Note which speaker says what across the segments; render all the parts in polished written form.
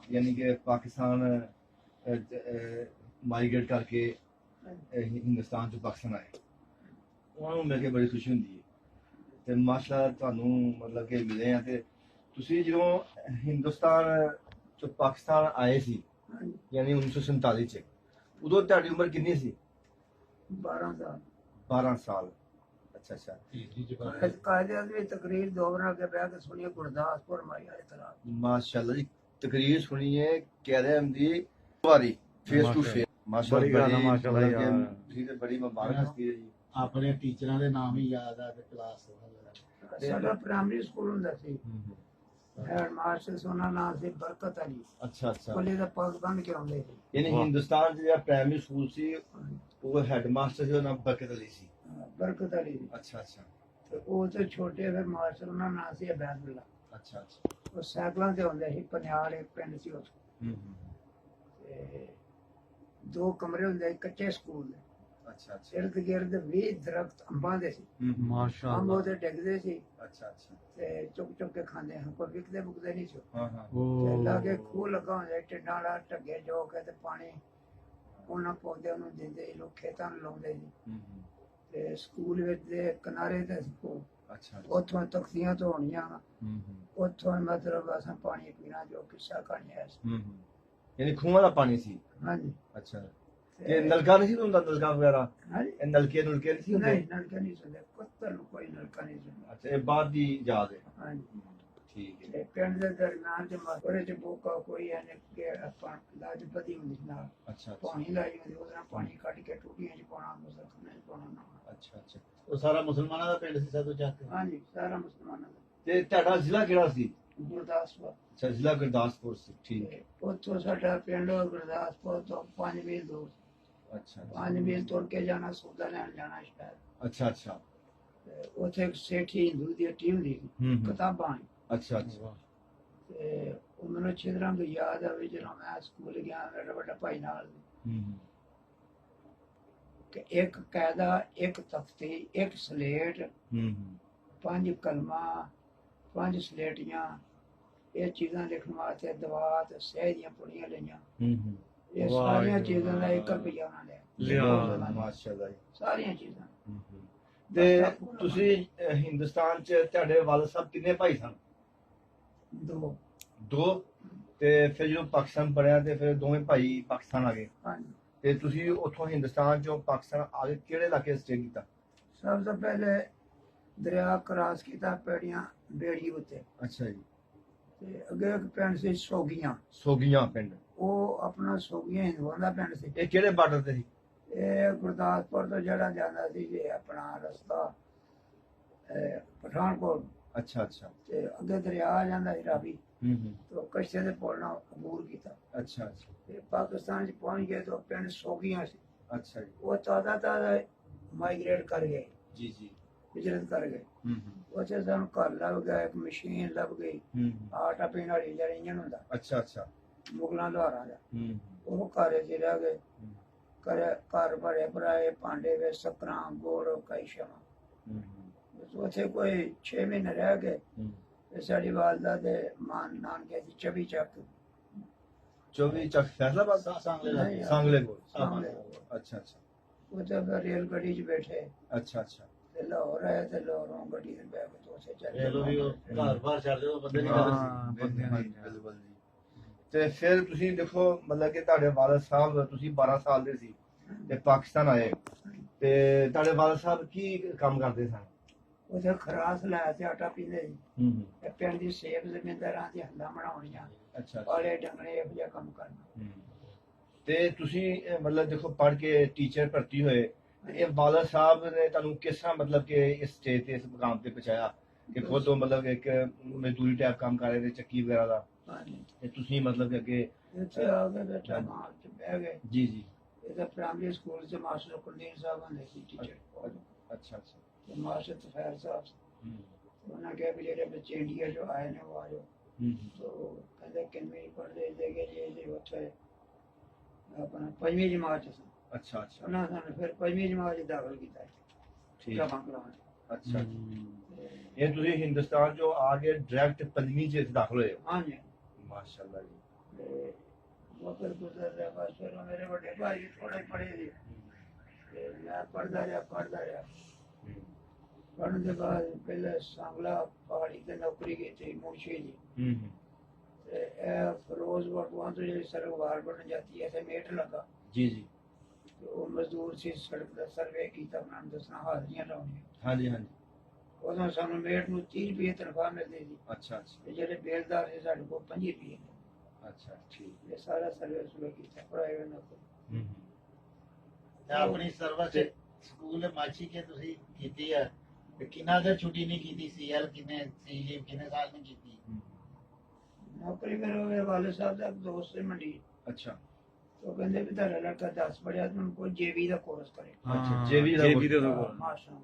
Speaker 1: यानी कि पाकिस्तान माइग्रेट करके हिंदुस्तान ਤੋਂ ਪਾਕਿਸਤਾਨ ਆਏ ਉਹਨਾਂ ਨੂੰ ਮਿਲ ਕੇ ਬੜੀ ਖੁਸ਼ੀ ਹੁੰਦੀ ਹੈ ਤੇ ਮਾਸ਼ਾਅੱਲਾ ਤੁਹਾਨੂੰ ਮਤਲਬ ਕਿ ਮਿਲੇ ਆ ਤੇ ਤੁਸੀਂ ਜਦੋਂ ਹਿੰਦੁਸਤਾਨ ਤੋਂ ਪਾਕਿਸਤਾਨ ਆਏ ਸੀ ਯਾਨੀ 1947 ਚ ਉਦੋਂ ਤੁਹਾਡੀ ਉਮਰ ਕਿੰਨੀ ਸੀ
Speaker 2: 12 ਸਾਲ
Speaker 1: 12 ਸਾਲ अच्छा अच्छा
Speaker 2: कायदे में तकरीर दोबरा के बैग सुनिए गुरदासपुर माया इतला
Speaker 1: माशाल्लाह जी तकरीर सुनिए कहते हैं जी वारी फेस टू फेस माशाल्लाह यार ठीक है बड़ी मुबारक हस्ती है जी
Speaker 3: ਆਪਣੇ ਟੀਚਰਾਂ ਦੇ ਨਾਮ ਹੀ ਯਾਦ ਆ ਤੇ ਕਲਾਸ
Speaker 2: साडा प्राइमरी स्कूल हुंदा सी हेड मास्टर सोना नाम से बरकत अली
Speaker 1: अच्छा अच्छा
Speaker 2: कोले दा पग बन के आंदे सी
Speaker 1: यानी हिंदुस्तान जो प्राइमरी स्कूल सी वो हेड मास्टर जो नाम बरकत अली सी
Speaker 2: बरकत अली
Speaker 1: अच्छा अच्छा
Speaker 2: ਤੇ ਉਹ ਤੇ ਛੋਟੇ ਫਿਰ ਮਾਸਟਰ ਉਹਨਾਂ ਨਾਂ ਸੀ ਅਬੈਦੁੱਲਾ
Speaker 1: अच्छा अच्छा
Speaker 2: ਉਹ ਸਾਈਕਲਾਂ ਤੇ ਆਉਂਦੇ ਸੀ ਪਨਿਆਲ ਇੱਕ ਪਿੰਡ ਸੀ ਉਸ ਤੇ ਦੋ ਕਮਰੇ ਹੁੰਦੇ ਸੀ ਕੱਚੇ ਸਕੂਲ ਦੇ
Speaker 1: अच्छा अच्छा
Speaker 2: ਇਰਦ ਗਿਰਦ 20 ਦਰਖਤ ਅੰਬਾਂ ਦੇ ਸੀ ਅੰਬ
Speaker 3: ਮਾਸ਼ਾਅੱਲਾ
Speaker 2: ਉਹਦੇ ਡਿੱਗਦੇ ਸੀ
Speaker 1: अच्छा अच्छा
Speaker 2: ਤੇ ਚੁੱਕ ਚੁੱਕ ਕੇ ਖਾਂਦੇ ਹਾਂ ਕੋਈ ਵਿਕਦੇ ਬੁਕਦੇ ਨਹੀਂ ਸੀ
Speaker 1: हाँ हाँ
Speaker 2: ਤੇ ਲਾਗੇ ਖੂਹ ਲੱਗਾ ਹੁੰਦਾ ਸੀ ਟਿੰਡਾਂ ਵਾਲਾ ਢੱਗੇ ਜੋ ਕੇ ਤੇ ਪਾਣੀ ਉਹਨਾਂ ਪੌਦਿਆਂ ਨੂੰ ਦਿੰਦੇ ਸੀ ਲੋਕ ਖੇਤਾਂ ਨੂੰ ਲਾਉਂਦੇ ਸੀ ਤੇ ਸਕੂਲ ਵਿੱਚ ਦੇ ਕਿਨਾਰੇ ਤੇ ਸਕੂਲ
Speaker 1: अच्छा
Speaker 2: ਉੱਥੋਂ ਤਖਤੀਆਂ ਧੋਣੀਆਂ ਉੱਥੋਂ ਮਤਲਬ ਅਸਾਂ ਪਾਣੀ ਪੀਣਾ ਜੋ ਕਿੱਸਾ ਕਹਾਣੀਆਂ ਸੀ
Speaker 1: यानी खूह वाला पानी सी
Speaker 2: ਹਾਂਜੀ
Speaker 1: अच्छा ये नलका नहीं सी ਹੁੰਦਾ नलका वगैरह
Speaker 2: ਹਾਂਜੀ
Speaker 1: ਇਹ ਨਲਕੇ ਨੁਲਕੇ ਨਹੀਂ ਸੀ ਹੁੰਦੇ
Speaker 2: ਨਹੀਂ ਨਲਕਾ ਨਹੀਂ ਸੁਣਦੇ ਕੁੱਤਰ ਨੂੰ ਕੋਈ ਨਲਕਾ ਨਹੀਂ ਸੁਣਦਾ
Speaker 1: ਅੱਛਾ ਇਹ ਬਾਅਦ ਦੀ ਯਾਦ ਹੈ
Speaker 2: ਹਾਂਜੀ
Speaker 1: ਠੀਕ ਹੈ
Speaker 2: ਤੇ ਪਿੰਡ ਦੇ ਦਰਮਿਆਨ ਚ ਮਸਰੇ ਚ ਬੋਕਾ ਕੋਈ ਐਨੇ ਕਿ ਆਪਾਂ ਲਾਜਪਤੀ ਹੁੰਦੀ ਸੀ ਨਾਲ
Speaker 1: ਅੱਛਾ ਅੱਛਾ
Speaker 2: ਪਾਣੀ ਲਾਈ ਹੁੰਦੀ ਉਹਦੇ ਨਾਲ ਪਾਣੀ ਕੱਢ ਕੇ ਟੂਟੀਆਂ ਚ ਪਾਉਣਾ ਮੁਸਲਮਾਨਾਂ ਚ ਪਾਉਣਾ ਨਾ
Speaker 1: ਅੱਛਾ ਅੱਛਾ
Speaker 3: ਉਹ ਸਾਰਾ ਮੁਸਲਮਾਨਾਂ ਦਾ ਪਿੰਡ ਸੀ ਸਾਧੂ ਚੱਕ
Speaker 2: ਹਾਂਜੀ ਸਾਰਾ ਮੁਸਲਮਾਨਾਂ ਦਾ
Speaker 1: ਤੇ ਤੁਹਾਡਾ ਜ਼ਿਲ੍ਹਾ ਕਿਹੜਾ ਸੀ
Speaker 2: ਗੁਰਦਾਸਪੁਰ
Speaker 1: ਅੱਛਾ ਜ਼ਿਲ੍ਹਾ ਗੁਰਦਾਸਪੁਰ ਸੀ ਠੀਕ ਹੈ
Speaker 2: ਤੇ ਉੱਥੋਂ ਸਾਡਾ ਪਿੰਡ ਗੁਰਦਾਸਪੁਰ ਤੋਂ 5 ਮੀਲ ਦੂਰ
Speaker 1: ਅੱਛਾ
Speaker 2: 5 ਮੀਲ ਤੁਰ ਕੇ ਜਾਣਾ ਸੌਦਾ ਲੈਣ ਜਾਣਾ ਸ਼ਹਿਰ
Speaker 1: ਅੱਛਾ ਅੱਛਾ
Speaker 2: ਤੇ ਉੱਥੇ ਇੱਕ ਸੇਠੀ ਹਿੰਦੂ ਦੀ ਹੱਟੀ ਹੁੰਦੀ ਸੀ ਕਿਤਾਬਾਂ
Speaker 1: ਅੱਛਾ ਅੱਛਾ
Speaker 2: ਤੇ ਉਹ ਮੈਨੂੰ ਅੱਛੀ ਤਰ੍ਹਾਂ ਤੋਂ ਯਾਦ ਆਵੇ ਜਦੋਂ ਮੈਂ ਸਕੂਲ ਗਿਆ ਮੇਰਾ ਵੱਡਾ ਭਾਈ ਨਾਲ ਕਿ ਇੱਕ ਕਾਇਦਾ ਇੱਕ ਤਖਤੀ ਇੱਕ ਸਲੇਟ 5 ਕਲਮਾਂ 5 ਸਲੇਟੀਆਂ ਇਹ ਚੀਜ਼ਾਂ ਲਿਖਣ ਵਾਸਤੇ ਦਵਾਤ ਸਹਿ ਦੀਆਂ ਪੁੜੀਆਂ ਲਈਆਂ ਇਹ ਸਾਰੀਆਂ ਚੀਜ਼ਾਂ ਦਾ 1 ਰੁਪਿਆ ਉਹਨਾਂ ਨੇ
Speaker 1: ਲਿਆ ਮਾਸ਼ਾਅੱਲਾ ਜੀ
Speaker 2: ਸਾਰੀਆਂ ਚੀਜ਼ਾਂ
Speaker 1: ਤੇ ਤੁਸੀਂ ਹਿੰਦੁਸਤਾਨ ਚ ਤੁਹਾਡੇ ਵਾਲਦ ਸਾਹਿਬ ਕਿੰਨੇ ਭਾਈ ਸਨ ਦੋ ਤੇ ਫਿਰ ਜਦੋਂ ਪਾਕਿਸਤਾਨ ਬਣਿਆ ਤੇ ਫਿਰ ਦੋਵੇਂ ਭਾਈ ਪਾਕਿਸਤਾਨ ਆ ਗਏ
Speaker 2: ਹਾਂਜੀ
Speaker 1: ਤੇ ਤੁਸੀਂ ਉੱਥੋਂ ਹਿੰਦੁਸਤਾਨ ਚੋਂ ਪਾਕਿਸਤਾਨ ਆ ਕੇ ਕਿਹੜੇ ਇਲਾਕੇ ਸਟੇ ਕੀਤਾ
Speaker 2: ਸਭ ਤੋਂ ਪਹਿਲੇ ਦਰਿਆ ਕਰਾਸ ਕੀਤਾ ਪੈੜੀਆਂ ਬੇੜੀ ਉੱਤੇ
Speaker 1: ਅੱਛਾ ਜੀ
Speaker 2: ਤੇ ਅੱਗੇ ਇੱਕ ਪਿੰਡ ਸੀ
Speaker 1: ਸੋਗੀਆਂ ਪਿੰਡ
Speaker 2: ਉਹ ਆਪਣਾ ਸੋਗੀਆਂ ਹਿੰਦੂਆਂ ਦਾ ਪਿੰਡ ਸੀ
Speaker 1: ਇਹ ਕਿਹੜੇ ਬਾਰਡਰ ਤੇ ਸੀ
Speaker 2: ਇਹ ਗੁਰਦਾਸਪੁਰ ਤੋਂ ਜਿਹੜਾ ਜਾਂਦਾ ਸੀ ਜੇ ਆਪਣਾ ਰਸਤਾ ਪਠਾਨਕੋਟ
Speaker 1: ਅੱਛਾ ਅੱਛਾ
Speaker 2: ਤੇ ਅੱਗੇ ਦਰਿਆ ਆ ਜਾਂਦਾ ਸੀ ਰਾਵੀ ਤੇ ਕਸ਼ਤੇ ਦੇ ਪੁੱਲ ਨਾਲ ਅਬੂਰ ਕੀਤਾ
Speaker 1: ਅੱਛਾ ਅੱਛਾ
Speaker 2: ਤੇ ਪਾਕਿਸਤਾਨ ਚ ਪਹੁੰਚ ਗਏ ਤਾਂ ਪਿੰਡ ਸੋਗੀਆਂ ਸੀ
Speaker 1: ਅੱਛਾ ਜੀ
Speaker 2: ਉਹ ਤਾਜ਼ਾ ਮਾਈਗ੍ਰੇਟ ਕਰ ਗਏ
Speaker 1: ਜੀ ਜੀ
Speaker 2: ਹਿਜਰਤ ਕਰ ਗਏ ਉੱਥੇ ਸਾਨੂੰ ਘਰ ਲੱਭ ਗਿਆ ਇੱਕ ਮਸ਼ੀਨ ਲੱਭ ਗਈ ਆਟਾ ਪੀਣ ਵਾਲੀ ਜਿਹੜਾ ਇੰਜਣ ਹੁੰਦਾ
Speaker 1: ਅੱਛਾ ਅੱਛਾ
Speaker 2: ਮੁਗਲਾਂ ਦੁਆਰਾ ਦਾ ਉਹ ਘਰ ਚ ਰਹਿ ਗਏ ਘਰ ਭਰੇ ਭਰਾਏ ਭਾਂਡੇ ਵਿੱਚ ਸਕਰਾਂ ਗੋੜ ਕਈ ਸ਼ਾਵਾਂ ਉੱਥੇ ਕੋਈ 6 ਮਹੀਨੇ ਰਹਿ ਗਏ ਤੇ ਸਾਡੀ ਵਾਲਦਾ ਦੇ ਮਾਨ ਨਾਨਕੇ ਦੀ 24
Speaker 1: ਚੱਕ ਫੈਸਲਾਬਾਦ ਸਾਂਗਲੇ ਕੋਲ ਅੱਛਾ ਅੱਛਾ
Speaker 2: ਉੱਥੇ ਫਿਰ ਰੇਲ ਗੱਡੀ 'ਚ ਬੈਠੇ
Speaker 1: ਅੱਛਾ ਅੱਛਾ
Speaker 2: ਤੇ ਲਾਹੌਰ ਆਏ ਤੇ ਲਾਹੌਰੋਂ ਗੱਡੀ ਦੇ ਬੈਗ ਤੋਂ ਉੱਥੇ
Speaker 3: ਇਹ ਲੋ ਵੀ ਘਰ ਬਾਹਰ ਛੱਡ ਦਿਓ ਬੰਦੇ ਨਹੀਂ
Speaker 1: ਬਿਲਕੁਲ ਜੀ ਤੇ ਫਿਰ ਤੁਸੀਂ ਦੇਖੋ ਮਤਲਬ ਕਿ ਤੁਹਾਡੇ ਵਾਲਦ ਸਾਹਿਬ ਤੁਸੀਂ 12 ਸਾਲ ਦੇ ਸੀ ਤੇ ਪਾਕਿਸਤਾਨ ਆਏ ਤੇ ਤੁਹਾਡੇ ਵਾਲਦ ਸਾਹਿਬ ਕੀ ਕੰਮ ਕਰਦੇ ਸਨ
Speaker 2: ਉੱਥੇ ਖਰਾਸ ਲਾਇਆ ਤੇ ਆਟਾ ਪੀਂਦੇ ਸੀ ਤੇ ਪਿੰਡ ਦੀ ਸੇਬ ਜ਼ਮੀਨਦਾਰਾਂ ਦੀ ਹੱਲਾਂ ਬਣਾਉਣੀਆਂ
Speaker 1: ਅੱਛਾ
Speaker 2: ਵਾਲੇ ਡੰਗਰੇ ਇਹੋ ਜਿਹਾ ਕੰਮ ਕਰਨਾ
Speaker 1: ਤੇ ਤੁਸੀਂ ਮਤਲਬ ਦੇਖੋ ਪੜ੍ਹ ਕੇ ਟੀਚਰ ਭਰਤੀ ਹੋਏ ਇਹ ਵਾਲਦ ਸਾਹਿਬ ਨੇ ਤੁਹਾਨੂੰ ਕਿਸ ਤਰ੍ਹਾਂ ਮਤਲਬ ਕਿ ਇਸ ਸਟੇਜ ਤੇ ਇਸ ਮੁਕਾਮ ਤੇ ਪਹੁੰਚਾਇਆ ਕਿ ਖੁਦ ਉਹ ਮਤਲਬ ਇੱਕ ਮਜ਼ਦੂਰੀ ਟਾਈਪ ਕੰਮ ਕਰ ਰਹੇ ਨੇ ਚੱਕੀ ਵਗੈਰਾ ਦਾ ਤੇ ਤੁਸੀਂ ਮਤਲਬ ਕਿ ਅੱਗੇ
Speaker 2: ਇੱਥੇ ਆ ਕੇ ਬੈਠਾ ਮਾਲ ਚ ਬਹਿ ਗਏ
Speaker 1: ਜੀ ਜੀ
Speaker 2: ਇਹਦਾ ਪ੍ਰਾਇਮਰੀ ਸਕੂਲ ਚ ਮਾਸਟਰ ਕੁਲਦੀਪ ਸਾਹਿਬ ਹੁੰਦੇ ਸੀ ਟੀਚਰ
Speaker 1: ਅੱਛਾ ਅੱਛਾ
Speaker 2: ਤੇ ਮਾਸਟਰ ਤਫੈਰ ਸਾਹਿਬ ਉਹਨਾਂ ਕਿਹਾ ਵੀ ਜਿਹੜੇ ਬੱਚੇ ਇੰਡੀਆ ਜੋ ਆਏ ਨੇ ਉਹ ਆ ਜਾਓ तो कहते किनवी पढ़ते देखे जी उत्थे अपना 5वीं जमात च
Speaker 1: अच्छा अच्छा
Speaker 2: उन्होंने सानू फिर 5वीं जमात च दाखल किया
Speaker 1: ठीक
Speaker 2: जमा कराने
Speaker 1: अच्छा ये ਤੁਸੀਂ ਹਿੰਦੁਸਤਾਨ ਚੋਂ ਆ ਕੇ ਡਾਇਰੈਕਟ 5ਵੀਂ ਚ ਦਾਖਲ ਹੋਏ
Speaker 2: हाँ जी
Speaker 1: ਮਾਸ਼ਾਅੱਲਾ ਜੀ।
Speaker 2: ਤੇ ਵਕਤ ਗੁਜ਼ਰ ਰਿਹਾ ਬਸ ਫਿਰ ਮੇਰੇ ਵੱਡੇ ਭਾਈ ਥੋੜੇ ਪੜ੍ਹੇ ਸੀ ਤੇ ਮੈਂ ਪੜ੍ਹਦਾ ਰਿਹਾ ਪੜ੍ਹਨ ਦੇ ਬਾਅਦ ਪਹਿਲੇ ਸਾਂਵਲਾ ਪਹਾੜੀ ਤੇ ਨੌਕਰੀ ਕੀਤੀ ਮੁਨਸ਼ੀ ਦੀ ਤੇ ਇਹ ਫਿਰੋਜ਼ਪੁਰ ਤੋਂ ਜਿਹੜੀ ਸੜਕ ਵਾਰ ਬਣ ਜਾਂਦੀ ਹੈ ਤੇ ਮੇਟ ਲਗਾ
Speaker 1: ਜੀ ਜੀ।
Speaker 2: ਤੇ ਉਹ ਮਜ਼ਦੂਰ ਸੀ ਸੜਕ ਦਾ ਸਰਵੇ ਕੀਤਾ ਉਹਨਾਂ ਨੂੰ ਦੱਸਣਾ ਹਾਜ਼ਰੀਆਂ ਲਾਉਣੀਆਂ।
Speaker 1: ਹਾਂਜੀ ਹਾਂਜੀ।
Speaker 2: ਉਦੋਂ ਸਾਨੂੰ ਮੇਟ ਨੂੰ 30 ਰੁਪਏ ਤਨਖਾਹ ਮਿਲਦੀ ਸੀ।
Speaker 1: ਅੱਛਾ ਅੱਛਾ।
Speaker 2: ਤੇ ਜਿਹੜੇ ਬੇਲਦਾਰ ਸੀ ਸਾਡੇ ਕੋਲ 5 ਰੁਪਏ।
Speaker 1: ਅੱਛਾ ਠੀਕ।
Speaker 2: ਇਹ ਸਾਰਾ ਸਰਵੇ ਸੁਵੇ ਕੀਤਾ ਪ੍ਰਾਈਵੇਟ ਨੌਕਰੀ।
Speaker 3: ਤੇ ਆਪਣੀ ਸਰਵਿਸ ਸਕੂਲ ਮਾਚੀ ਕੇ ਤੁਸੀਂ ਕੀਤੀ ਹੈ ਤੇ ਕਿੰਨਾ ਚਿਰ ਛੁੱਟੀ ਨਹੀਂ ਕੀਤੀ ਸੀਐਲ ਕਿੰਨੇ ਸੀ ਕਿੰਨੇ ਸਾਲ ਨਹੀਂ ਕੀਤੀ?
Speaker 2: ਨੌਕਰੀ ਮੇਰੇ ਵਾਲੇ ਸਾਹਿਬ ਦਾ ਦੋਸਤ ਸੀ ਮੰਡੀ।
Speaker 1: ਅੱਛਾ।
Speaker 2: ਉਹ ਕਹਿੰਦੇ ਵੀ ਤੁਹਾਡਾ ਲੜਕਾ 10 ਪੜਿਆ ਤੁਹਾਨੂੰ ਕੋਈ ਜੇਵੀ ਦਾ ਕੋਰਸ ਕਰੇ।
Speaker 1: ਅੱਛਾ ਜੇਵੀ ਦਾ
Speaker 2: ਮਾਸ਼ਾ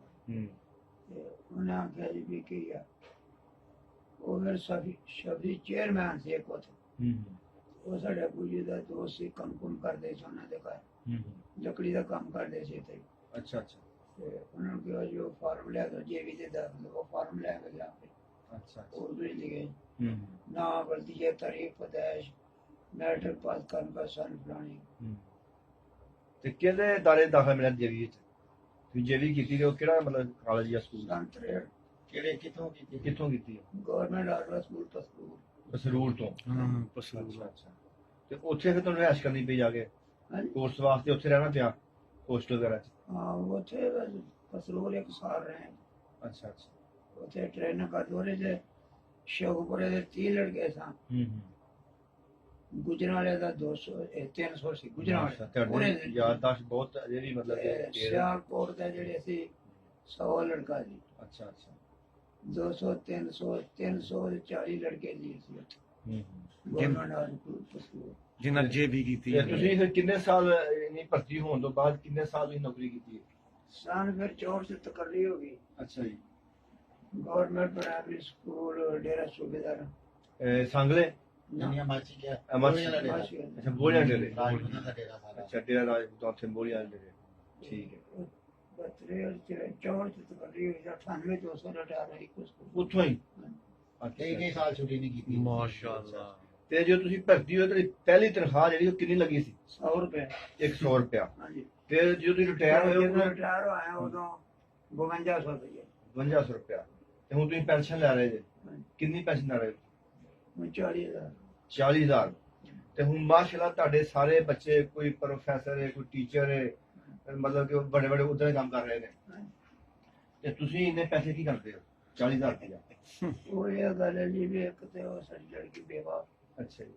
Speaker 2: ਤੇ ਉਹਨੇ ਆਖਿਆ ਜੀ ਵੀ ਕੀ ਆ ਉਹ ਫਿਰ ਸ਼ਬਦੀ ਚੇਅਰਮੈਨ ਸੀ ਇੱਕ ਉੱਥੇ। ਉਹ ਸਾਡੇ ਬੂਜੀ ਦਾ ਦੋਸਤ ਸੀ ਕੰਮ ਕਰਦੇ ਸੀ ਉਹਨਾਂ ਦੇ ਘਰ ਲੱਕੜੀ ਦਾ ਕੰਮ ਕਰਦੇ ਸੀ ਇੱਥੇ।
Speaker 1: ਅੱਛਾ ਅੱਛਾ।
Speaker 2: ਤੇ ਉਹਨਾਂ ਨੂੰ ਕਿਹਾ ਜੋ ਫਾਰਮ ਲਿਆ ਦੋ ਜੇਵੀ ਦੇ ਦਾਖਲ ਉਹ ਫਾਰਮ ਲੈ ਕੇ ਜਾ ਕੇ
Speaker 1: ਅੱਛਾ
Speaker 2: ਉਰਦੂ ਵਿੱਚ ਲਿਖੇ ਨਾ ਵਰਦੀ ਹੈ ਤਾਰੀਖ ਪਦਾਇਸ਼ ਮੈਟ੍ਰਿਕ ਪਾਸ ਕਰਨ ਦਾ ਸਾਲ ਫਲਾਣੀ।
Speaker 1: ਤੇ ਕਿਹਦੇ ਦਾਰੇ ਦਾਖਲ ਮਿਲਿਆ ਜੇਵੀ ਵਿੱਚ? ਤੁਸੀਂ ਜੇਵੀ ਕੀਤੀ ਤੇ ਉਹ ਕਿਹੜਾ ਮਤਲਬ ਕਾਲਜ ਜਾਂ ਸਕੂਲ?
Speaker 2: ਸੰਤਰੇੜ।
Speaker 3: ਕਿਹੜੇ ਕਿੱਥੋਂ ਕੀਤੀ?
Speaker 1: ਕਿੱਥੋਂ ਕੀਤੀ ਹੈ?
Speaker 2: Government order school Pasrur.
Speaker 1: Pasrur ਤੋਂ।
Speaker 4: ਪਸਰੂਰ।
Speaker 1: ਅੱਛਾ ਅੱਛਾ। ਤੇ ਉੱਥੇ ਫਿਰ ਤੁਹਾਨੂੰ ਰਿਹਾਇਸ਼ ਕਰਨੀ ਪਈ ਜਾ ਕੇ ਕੋਰਸ ਵਾਸਤੇ ਉੱਥੇ ਰਹਿਣਾ ਪਿਆ ਹੋਸਟਲ ਵਗੈਰਾ ਚ?
Speaker 2: ਹਾਂ ਉੱਥੇ ਪਸਰੂਰ 1 ਸਾਲ ਰਹੇ।
Speaker 1: ਅੱਛਾ ਅੱਛਾ।
Speaker 2: ਉੱਥੇ ਟ੍ਰੇਨ ਕਰਦੇ ਉਹਦੇ ਚ ਸ਼ੌਕਪੁਰੇ ਦੇ 30 ਲੜਕੇ ਸਨ। ਗੁਜਰਾਂਵਾਲੇ ਦਾ 200 300 ਸੀ ਗੁਜਰਾਂਵਾਲੇ।
Speaker 1: ਯਾਦਦਾਸ਼ਤ ਬਹੁਤ ਅਜੇ ਵੀ ਮਤਲਬ
Speaker 2: ਸਿਆਲਕੋਟ ਦੇ ਜਿਹੜੇ ਸੀ 100 ਲੜਕਾ ਸੀ।
Speaker 1: ਅੱਛਾ ਅੱਛਾ।
Speaker 2: 200 340 ਲੜਕੇ ਜੀ ਸੀ ਉੱਥੇ।
Speaker 4: ਜਿਨ੍ਹਾਂ ਜੇ ਵੀ ਕੀਤੀ
Speaker 1: ਹੈ। ਤੁਸੀਂ ਫਿਰ ਕਿੰਨੇ ਸਾਲ ਇਨੀ ਭਰਤੀ ਹੋਣ ਤੋਂ ਬਾਅਦ ਕਿੰਨੇ ਸਾਲ ਤੁਸੀਂ ਨੌਕਰੀ ਕੀਤੀ ਹੈ?
Speaker 2: ਸਾਨ ਫਿਰ 64 ਚ ਤਕਰਰੀ ਹੋ ਗਈ।
Speaker 1: ਅੱਛਾ ਜੀ।
Speaker 2: ਗਵਰਨਮੈਂਟ ਪ੍ਰਾਇਮਰੀ ਸਕੂਲ ਡੇਰਾ ਸੂਬੇਦਾਰ
Speaker 1: ਸੰਗਲੇ
Speaker 3: ਦੁਨੀਆ ਮਾਚੀ ਗਿਆ
Speaker 1: ਅੱਛਾ ਬੋਲੀਆਂ ਡੇਰੇ
Speaker 3: ਰਾਜਪੂਤਾਂ ਦਾ ਡੇਰਾ ਸਾਰਾ।
Speaker 1: ਅੱਛਾ ਡੇਰਾ ਰਾਜਪੂਤਾਂ ਉੱਥੇ ਬੋਲੀਆਂ ਡੇਰੇ। ਠੀਕ ਹੈ।
Speaker 2: 64 ਚ ਤਕਰਰੀ ਹੋਈ 98 200 ਰਿਟਾਇਰ ਹੋਈ
Speaker 1: ਉੱਥੋਂ ਹੀ।
Speaker 3: ਕਈ ਸਾਲ ਛੁੱਟੀ ਨਹੀਂ ਕੀਤੀ।
Speaker 4: ਮਾਸ਼ਾਅੱਲਾ।
Speaker 1: ਤੇ ਜਦੋਂ ਤੁਸੀਂ ਭਰਤੀ ਹੋਏ ਤੁਹਾਡੀ ਪਹਿਲੀ ਤਨਖਾਹ ਜਿਹੜੀ ਉਹ ਕਿੰਨੀ ਲੱਗੀ ਸੀ?
Speaker 2: 100 ਰੁਪਏ।
Speaker 1: 100 ਰੁਪਇਆ।
Speaker 2: ਹਾਂਜੀ।
Speaker 1: ਤੇ ਜਦੋਂ ਤੁਸੀਂ ਰਿਟਾਇਰ ਹੋਏ
Speaker 2: ਰਿਟਾਇਰ ਹੋਇਆ ਉਦੋਂ 5200 ਰੁਪਏ।
Speaker 1: 5200 ਰੁਪਇਆ। ਤੇ ਹੁਣ ਤੁਸੀਂ ਪੈਨਸ਼ਨ ਲੈ ਰਹੇ ਜੇ? ਕਿੰਨੀ ਪੈਨਸ਼ਨ ਲੈ ਰਹੇ?
Speaker 2: 40000।
Speaker 1: 40000। ਤੇ ਹੁਣ ਮਾਸ਼ਾਅੱਲਾ ਤੁਹਾਡੇ ਸਾਰੇ ਬੱਚੇ ਕੋਈ ਪ੍ਰੋਫੈਸਰ ਹੈ ਕੋਈ ਟੀਚਰ ਹੈ ਮਤਲਬ ਕਿ ਬੜੇ ਬੜੇ ਉਧਰ ਦੇ ਕੰਮ ਕਰ ਰਹੇ ਨੇ ਤੇ ਤੁਸੀਂ ਇੰਨੇ ਪੈਸੇ ਕੀ ਕਰਦੇ ਹੋ? 40000 ਰੁਪਇਆ।
Speaker 2: ਉਹ ਇਹ ਗੱਲ ਹੈ ਜੀ ਵੀ ਇੱਕ ਤੇ ਉਹ ਸਾਡੀ ਲੜਕੀ ਬੇਵਾ।
Speaker 1: ਅੱਛਾ ਜੀ।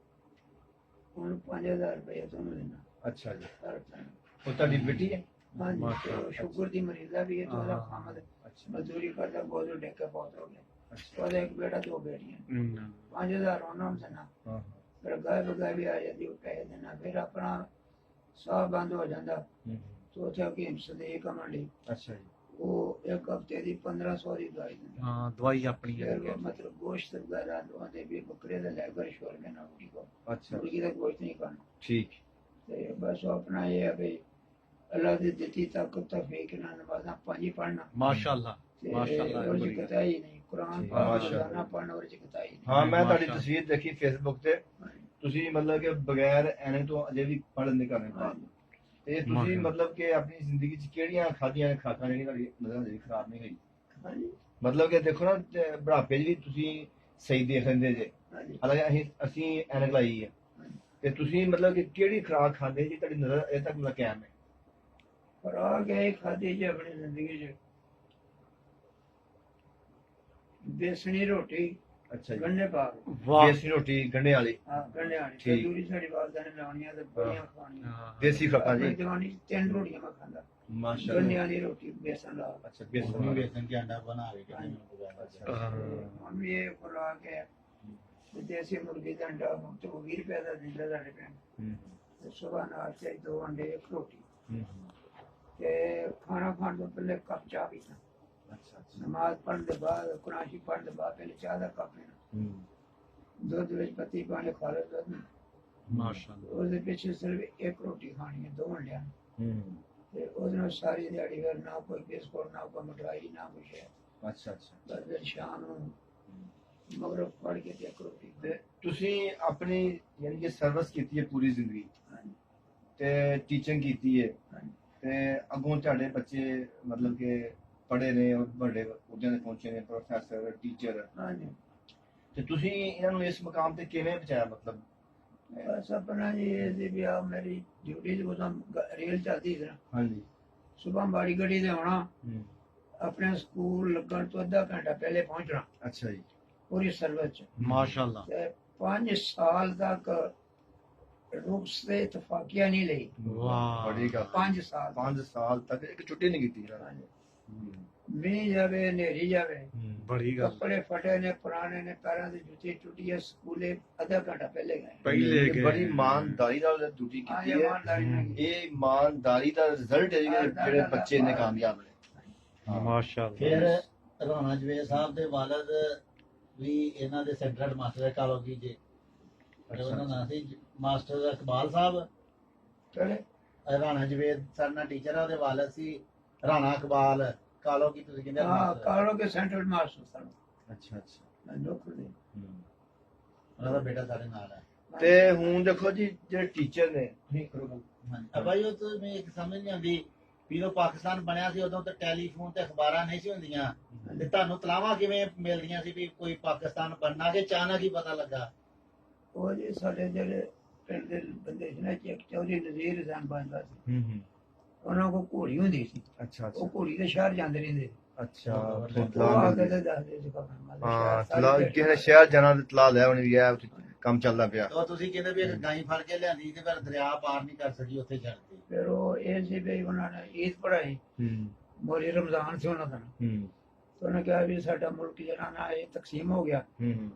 Speaker 2: ਹੁਣ 5000 ਰੁਪਏ ਤੁਹਾਨੂੰ ਦੇਣਾ।
Speaker 1: ਅੱਛਾ ਜੀ।
Speaker 2: ਹਾਂਜੀ।
Speaker 1: ਉਹ ਤੁਹਾਡੀ ਬੇਟੀ ਹੈ?
Speaker 2: ਹਾਂਜੀ। ਸ਼ੂਗਰ ਦੀ ਮਰੀਜ਼ ਹੈ ਵੀ ਇਹ ਥੋੜਾ ਖਾਮਦ ਮਜ਼ਦੂਰੀ ਕਰਦਾ ਬਹੁਤ ਡੇਕੇ ਬਹੁਤ ਹੋ ਗਿਆ। ਉਹਦਾ ਇੱਕ ਬੇਟਾ 2 ਬੇਟੀਆਂ। 5000 ਉਹਨਾਂ ਨੂੰ ਦੇਣਾ। ਫਿਰ ਗਾਇ ਬਗਾਇ ਵੀ ਆ ਜਾਂਦੀ ਉਹ ਪੈਸੇ ਦੇਣਾ ਫਿਰ ਆਪਣਾ ਸਾਹ ਬੰਦ ਹੋ ਜਾਂਦਾ। ਸੋਚਿਆ ਕਿ ਹਿੰਸਦੇ ਕਮਾਂਡੀ।
Speaker 1: ਅੱਛਾ ਜੀ।
Speaker 2: ਉਹ ਇੱਕ ਹਫ਼ਤੇ ਦੀ 1500 ਦੀ ਦਵਾਈ ਦਿੰਦਾ।
Speaker 4: ਹਾਂ ਦਵਾਈ ਆਪਣੀ ਹੈ।
Speaker 2: ਮਤਲਬ ਗੋਸ਼ਤ ਵਗੈਰਾ ਦਵਾਉਂਦੇ ਵੀ ਬੱਕਰੇ ਦਾ ਲੈਗਰ ਸ਼ੋਰ ਕੇ ਨਾ ਮੁਰਗੀ ਕੋ।
Speaker 1: ਅੱਛਾ।
Speaker 2: ਮੁਰਗੀ ਦਾ ਗੋਸ਼ਤ ਨਹੀਂ ਖਾਣਾ।
Speaker 1: ਠੀਕ।
Speaker 2: ਤੇ ਬਸ ਆਪਣਾ ਇਹ ਹੈ ਵੀ ਅੱਲਾਹ ਦੀ ਦਿੱਤੀ ਤਾਕਤ ਤੌਫੀਕ ਨਾਲ ਨਮਾਜ਼ਾਂ 5 ਪੜ੍ਹਨਾ।
Speaker 4: ਮਾਸ਼ਾਅੱਲਾ ਮਾਸ਼ਾਅੱਲਾ।
Speaker 2: ਉਹ ਜਿਕਤਾ ਹੀ ਨਹੀਂ ਕੁਰਾਨ ਪੜ੍ਹਨਾ ਪੜ੍ਹਨਾ ਉਹ ਜਿਕਤਾ ਹੀ ਨਹੀਂ।
Speaker 1: ਹਾਂ ਮੈਂ ਤੁਹਾਡੀ ਤਸਵੀਰ ਦੇਖੀ ਫੇਸਬੁੱਕ ਤੇ ਤੁਸੀਂ ਮਤਲਬ ਕਿ ਬਗੈਰ ਐਨੇ ਤੋਂ ਅਜੇ ਵੀ ਪੜ੍ਹਨ ਦੇ ਕਰਨੇ ਪਾ ਤੇ ਤੁਸੀਂ ਮਤਲਬ ਕਿ ਆਪਣੀ ਜ਼ਿੰਦਗੀ 'ਚ ਕਿਹੜੀਆਂ ਖਾਧੀਆਂ ਨੇ ਖੁਰਾਕਾਂ ਜਿਹੜੀਆਂ ਤੁਹਾਡੀ ਮਤਲਬ ਖਰਾਬ ਨਹੀਂ ਹੋਈ? ਮਤਲਬ ਕਿ ਦੇਖੋ ਨਾ ਬੁਢਾਪੇ 'ਚ ਵੀ ਤੁਸੀਂ ਸਹੀ ਦੇਖ ਲੈਂਦੇ ਜੇ ਹਾਲਾਂਕਿ ਅਸੀਂ ਐਨਕ ਲਾਈ ਹੈ ਤੇ ਤੁਸੀਂ ਮਤਲਬ ਕਿ ਕਿਹੜੀ ਖੁਰਾਕ ਖਾਂਦੇ ਜੀ ਤੁਹਾਡੀ ਨਜ਼ਰ ਅਜੇ ਤੱਕ ਮਤਲਬ ਕਾਇਮ ਹੈ?
Speaker 2: ਖੁਰਾਕ ਇਹ ਖਾਧੀ ਜੀ ਆਪਣੀ ਜ਼ਿੰਦਗੀ 'ਚ ਬੇਸਣੀ ਰੋਟੀ। ਅੱਛਾ ਗੰਢੇ ਪਾ ਕੇ।
Speaker 1: ਦੇਸੀ ਰੋਟੀ ਗੰਢੇ ਵਾਲੀ।
Speaker 2: ਹਾਂ ਗੰਢੇ ਵਾਲੀ ਤੰਦੂਰੀ ਸਾਡੀ ਵਾਲਦਾ ਨੇ ਲਾਉਣੀਆਂ ਤੇ ਬੜੀਆਂ ਖਾਣੀਆਂ।
Speaker 1: ਦੇਸੀ ਖੁਰਾਕਾਂ ਜੀ।
Speaker 2: ਜਵਾਨੀ 3 ਰੋਟੀਆਂ ਮੈਂ ਖਾਂਦਾ।
Speaker 1: ਮਾਸ਼ਾਅੱਲਾ।
Speaker 2: ਗੰਢੇ ਵਾਲੀ ਰੋਟੀ ਬੇਸਣ ਲਾ।
Speaker 1: ਅੱਛਾ ਬੇਸਣ
Speaker 3: ਕੇ ਆਂਡਾ ਬਣਾ ਕੇ
Speaker 2: ਹੁਣ ਵੀ ਇਹ ਖੁਰਾਕ ਹੈ। ਦੇਸੀ ਮੁਰਗੀ ਦਾ ਅੰਡਾ ਤੇ 20 ਰੁਪਏ ਦਾ ਦਿੰਦਾ ਸਾਡੇ ਪਿੰਡ। ਤੇ ਸੁਬਾਹ ਨਾਲ ਤੇ 2 ਅੰਡੇ 1 ਰੋਟੀ। ਤੇ ਖਾਣਾ ਖਾਣ ਤੋਂ ਪਹਿਲੇ ਕੱਪ ਚਾਹ ਪੀਣਾ। ਨਮਾਜ਼ ਪੜ੍ਹਨ ਦੇ ਬਾਅਦ ਕੁਰਾਨ ਸ਼ਰੀਫ ਪੜ੍ਹਨ ਦੇ ਬਾਅਦ ਪਹਿਲੇ ਚਾਹ ਦਾ ਕੱਪ ਪੀਣਾ। ਦੁੱਧ ਵਿੱਚ ਪੱਤੀ ਪਾਣੀ ਖਾ ਲੈ ਦੁੱਧ ਮਾਸ਼ਾਅੱਲਾ। ਉਹਦੇ ਪਿੱਛੇ ਸਿਰਫ 1 ਰੋਟੀ ਖਾਣੀ ਹੈ 2 ਅੰਡਿਆਂ ਤੇ ਉਹਦੇ ਨਾਲ ਸਾਰੀ ਦਿਹਾੜੀ ਫਿਰ ਨਾ ਕੋਈ ਬਿਸਕੁਟ ਨਾ ਕੋਈ ਮਠਾਈ ਨਾ ਕੁਛ ਹੈ। ਅੱਛਾ ਅੱਛਾ। ਫਿਰ ਸ਼ਾਮ ਨੂੰ ਮਗਰ ਪੜ ਕੇ ਤੇ ਕਰੋਟੀ
Speaker 1: ਤੇ ਤੁਸੀਂ ਆਪਣੀ ਯਾਨੀ ਕਿ ਸਰਵਿਸ ਕੀਤੀ ਹੈ ਪੂਰੀ ਜ਼ਿੰਦਗੀ ਤੇ ਟੀਚਿੰਗ ਕੀਤੀ ਹੈ ਤੇ ਅੱਗੋਂ ਤੁਹਾਡੇ ਬੱਚੇ ਮਤਲਬ ਕਿ ਪੜ੍ਹੇ ਨੇ ਔਰ ਵੱਡੇ ਅਹੁਦਿਆਂ ਤੇ ਪਹੁੰਚੇ ਨੇ, ਪ੍ਰੋਫੈਸਰ, ਟੀਚਰ,
Speaker 2: ਹਾਂਜੀ।
Speaker 1: ਤੇ ਤੁਸੀਂ ਇਹਨਾਂ ਨੂੰ ਇਸ ਮੁਕਾਮ ਤੇ ਕਿਵੇਂ ਪਹੁੰਚਾਇਆ? ਮਤਲਬ
Speaker 2: ਬਸ ਆਪਣਾ ਜੀ ਇਹ ਵੀ ਆ ਮੇਰੀ ਡਿਊਟੀ ਤੇ ਉਦੋਂ ਰੇਲ ਚੱਲਦੀ ਸੀ ਨਾ,
Speaker 1: ਹਾਂਜੀ।
Speaker 2: ਸੁਬਾਹ ਮਾੜੀ ਗੱਡੀ ਤੇ ਆਉਣਾ, ਆਪਣੇ ਸਕੂਲ ਲੱਗਣ ਤੋਂ ਅੱਧਾ ਘੰਟਾ ਪਹਿਲੇ ਪਹੁੰਚਣਾ
Speaker 1: ਅੱਛਾ ਜੀ।
Speaker 2: ਪੂਰੀ ਸਰਵਿਸ ਚ।
Speaker 4: ਮਾਸ਼ਾਅੱਲਾ।
Speaker 2: ਤੇ 5 ਸਾਲ ਤੱਕ ਰੁਕਸ ਤੇ ਇਤਫਾਕੀਆ ਨਹੀਂ ਲਈ।
Speaker 4: ਵਾਹ।
Speaker 1: ਬੜੀ ਗੱਲ।
Speaker 2: 5 ਸਾਲ
Speaker 1: 5 ਸਾਲ ਤੱਕ ਇੱਕ ਛੁੱਟੀ ਨਹੀਂ ਕੀਤੀ ਇਹਨਾਂ ਨੇ।
Speaker 2: ਹਾਂਜੀ। ਮੀਂਹ ਜਾਵੇ, ਹਨੇਰੀ ਜਾਵੇ,
Speaker 4: ਬੜੀ ਗੱਲ।
Speaker 2: ਕੱਪੜੇ ਫਟੇ ਨੇ, ਪੁਰਾਣੇ ਨੇ, ਪੈਰਾਂ ਦੀ ਜੁੱਤੀ ਟੁੱਟੀ ਹੈ, ਸਕੂਲੇ ਅੱਧਾ ਘੰਟਾ ਪਹਿਲੇ ਗਏ।
Speaker 4: ਪਹਿਲੇ
Speaker 1: ਇਹ
Speaker 4: ਗਏ।
Speaker 1: ਬੜੀ ਇਮਾਨਦਾਰੀ ਨਾਲ ਡਿਊਟੀ
Speaker 2: ਹਾਂ,
Speaker 1: ਕੀਤੀ ਹੈ।
Speaker 2: ਇਮਾਨਦਾਰੀ ਨਾਲ ਕੀਤੀ।
Speaker 1: ਇਹ ਇਮਾਨਦਾਰੀ ਦਾ ਰਿਜ਼ਲਟ ਹੈ ਜਿਹੜੇ ਬੱਚੇ ਨੇ ਕਾਮਯਾਬ ਨੇ।
Speaker 4: ਮਾਸ਼ਾਅੱਲਾ।
Speaker 3: ਫਿਰ ਰਾਣਾ ਜਵੇਦ ਸਾਹਿਬ ਦੇ ਵਾਲਦ ਵੀ ਇਹਨਾਂ ਦੇ ਸੈਂਟਰਲ ਮਾਸਟਰ ਕਾਲੋਗੀ ਜੀ, ਉਹਨਾਂ ਦਾ ਸੀ ਮਾਸਟਰ ਇਕਬਾਲ ਸਾਹਿਬ।
Speaker 2: ਚਲੇ
Speaker 3: ਰਾਣਾ ਜਵੇਦ ਸਾਡਾ ਟੀਚਰ ਆ, ਉਹਦੇ ਵਾਲਦ ਸੀ ਰਾਣਾ ਇਕਬਾਲ ਕਾਲੋਗੀ, ਤੁਸੀਂ ਕਹਿੰਦੇ
Speaker 2: ਹਾਂ,
Speaker 3: ਮਾਸਟਰ।
Speaker 2: ਕਾਲੋ ਕੇ ਸੈਂਟਰਲ ਮਾਸਟਰ ਸਨ।
Speaker 1: ਅੱਛਾ ਅੱਛਾ।
Speaker 2: ਨੌਕਰ ਦੇ।
Speaker 3: ਉਹਨਾਂ ਦਾ ਬੇਟਾ ਸਾਡੇ ਨਾਲ ਹੈ।
Speaker 1: ਤੇ ਹੁਣ ਦੇਖੋ ਜੀ ਜਿਹੜੇ ਟੀਚਰ ਨੇ, ਤੁਸੀਂ ਕਰੋ ਗੱਲ।
Speaker 3: ਹਾਂਜੀ ਭਾਈ, ਉਹ ਤੋਂ ਮੈਂ ਇੱਕ ਸਮਝ ਨਹੀਂ ਆਉਂਦੀ ਵੀ ਉਹ ਪਾਕਿਸਤਾਨ ਬਣਿਆ ਸੀ ਉਦੋਂ ਤਾਂ ਟੈਲੀਫੋਨ ਤੇ ਅਖਬਾਰਾਂ ਨਹੀਂ ਸੀ ਹੁੰਦੀਆਂ, ਤੇ ਤੁਹਾਨੂੰ ਤਲਾਵਾਂ ਕਿਵੇਂ ਮਿਲਦੀਆਂ ਸੀ ਵੀ ਕੋਈ ਪਾਕਿਸਤਾਨ ਬਣਨਾ, ਕਿ ਅਚਾਨਕ ਹੀ ਪਤਾ ਲੱਗਾ?
Speaker 2: ਉਹ ਜੀ ਸਾਡੇ ਜਿਹੜੇ ਪਿੰਡ ਦੇ ਬੰਦੇ ਸੀ ਨਾ, ਇੱਕ ਚੌਧਰੀ ਨਜ਼ੀਰ ਹਸਨ ਬਣਦਾ ਸੀ, ਉਹਨਾਂ ਕੋਲ ਘੋੜੀ ਹੁੰਦੀ ਸੀ।
Speaker 1: ਅੱਛਾ
Speaker 2: ਉਹ
Speaker 1: ਅੱਛਾ
Speaker 2: ਘੋੜੀ ਦੇ ਸ਼ਹਿਰ ਜਾਂਦੇ ਰਹਿੰਦੇ।
Speaker 1: ਅੱਛਾ।
Speaker 2: ਉਹ ਆ ਕੇ ਤੇ ਦੱਸਦੇ ਸੀ ਖਬਰ।
Speaker 1: ਹਾਂ, ਤਲਾ ਕਿਸੇ ਨੇ ਸ਼ਹਿਰ ਜਾਣਾ ਤੇ ਤਲਾ ਲੈ ਆਉਣੀ ਵੀ ਹੈ ਕੰਮ ਚੱਲਦਾ ਪਿਆ।
Speaker 3: ਉਹ ਤੁਸੀਂ ਕਹਿੰਦੇ ਵੀ ਇੱਕ ਗਾਈ ਫੜ ਕੇ ਲਿਆਂਦੀ ਤੇ ਫਿਰ ਦਰਿਆ ਪਾਰ ਨਹੀਂ ਕਰ ਸਕੀ, ਉੱਥੇ ਛੱਡਤੀ।
Speaker 2: ਫਿਰ ਉਹ ਇਹ ਸੀ ਵੀ ਉਹਨਾਂ ਨੇ ਈਦ ਪੜਾਈ, ਮੋਰੀ ਰਮਜ਼ਾਨ ਸੀ ਉਹਨਾਂ ਦਾ, ਤੇ ਉਹਨੇ ਕਿਹਾ ਵੀ ਸਾਡਾ ਮੁਲਕ ਜਿਹੜਾ ਨਾ ਇਹ ਤਕਸੀਮ ਹੋ ਗਿਆ,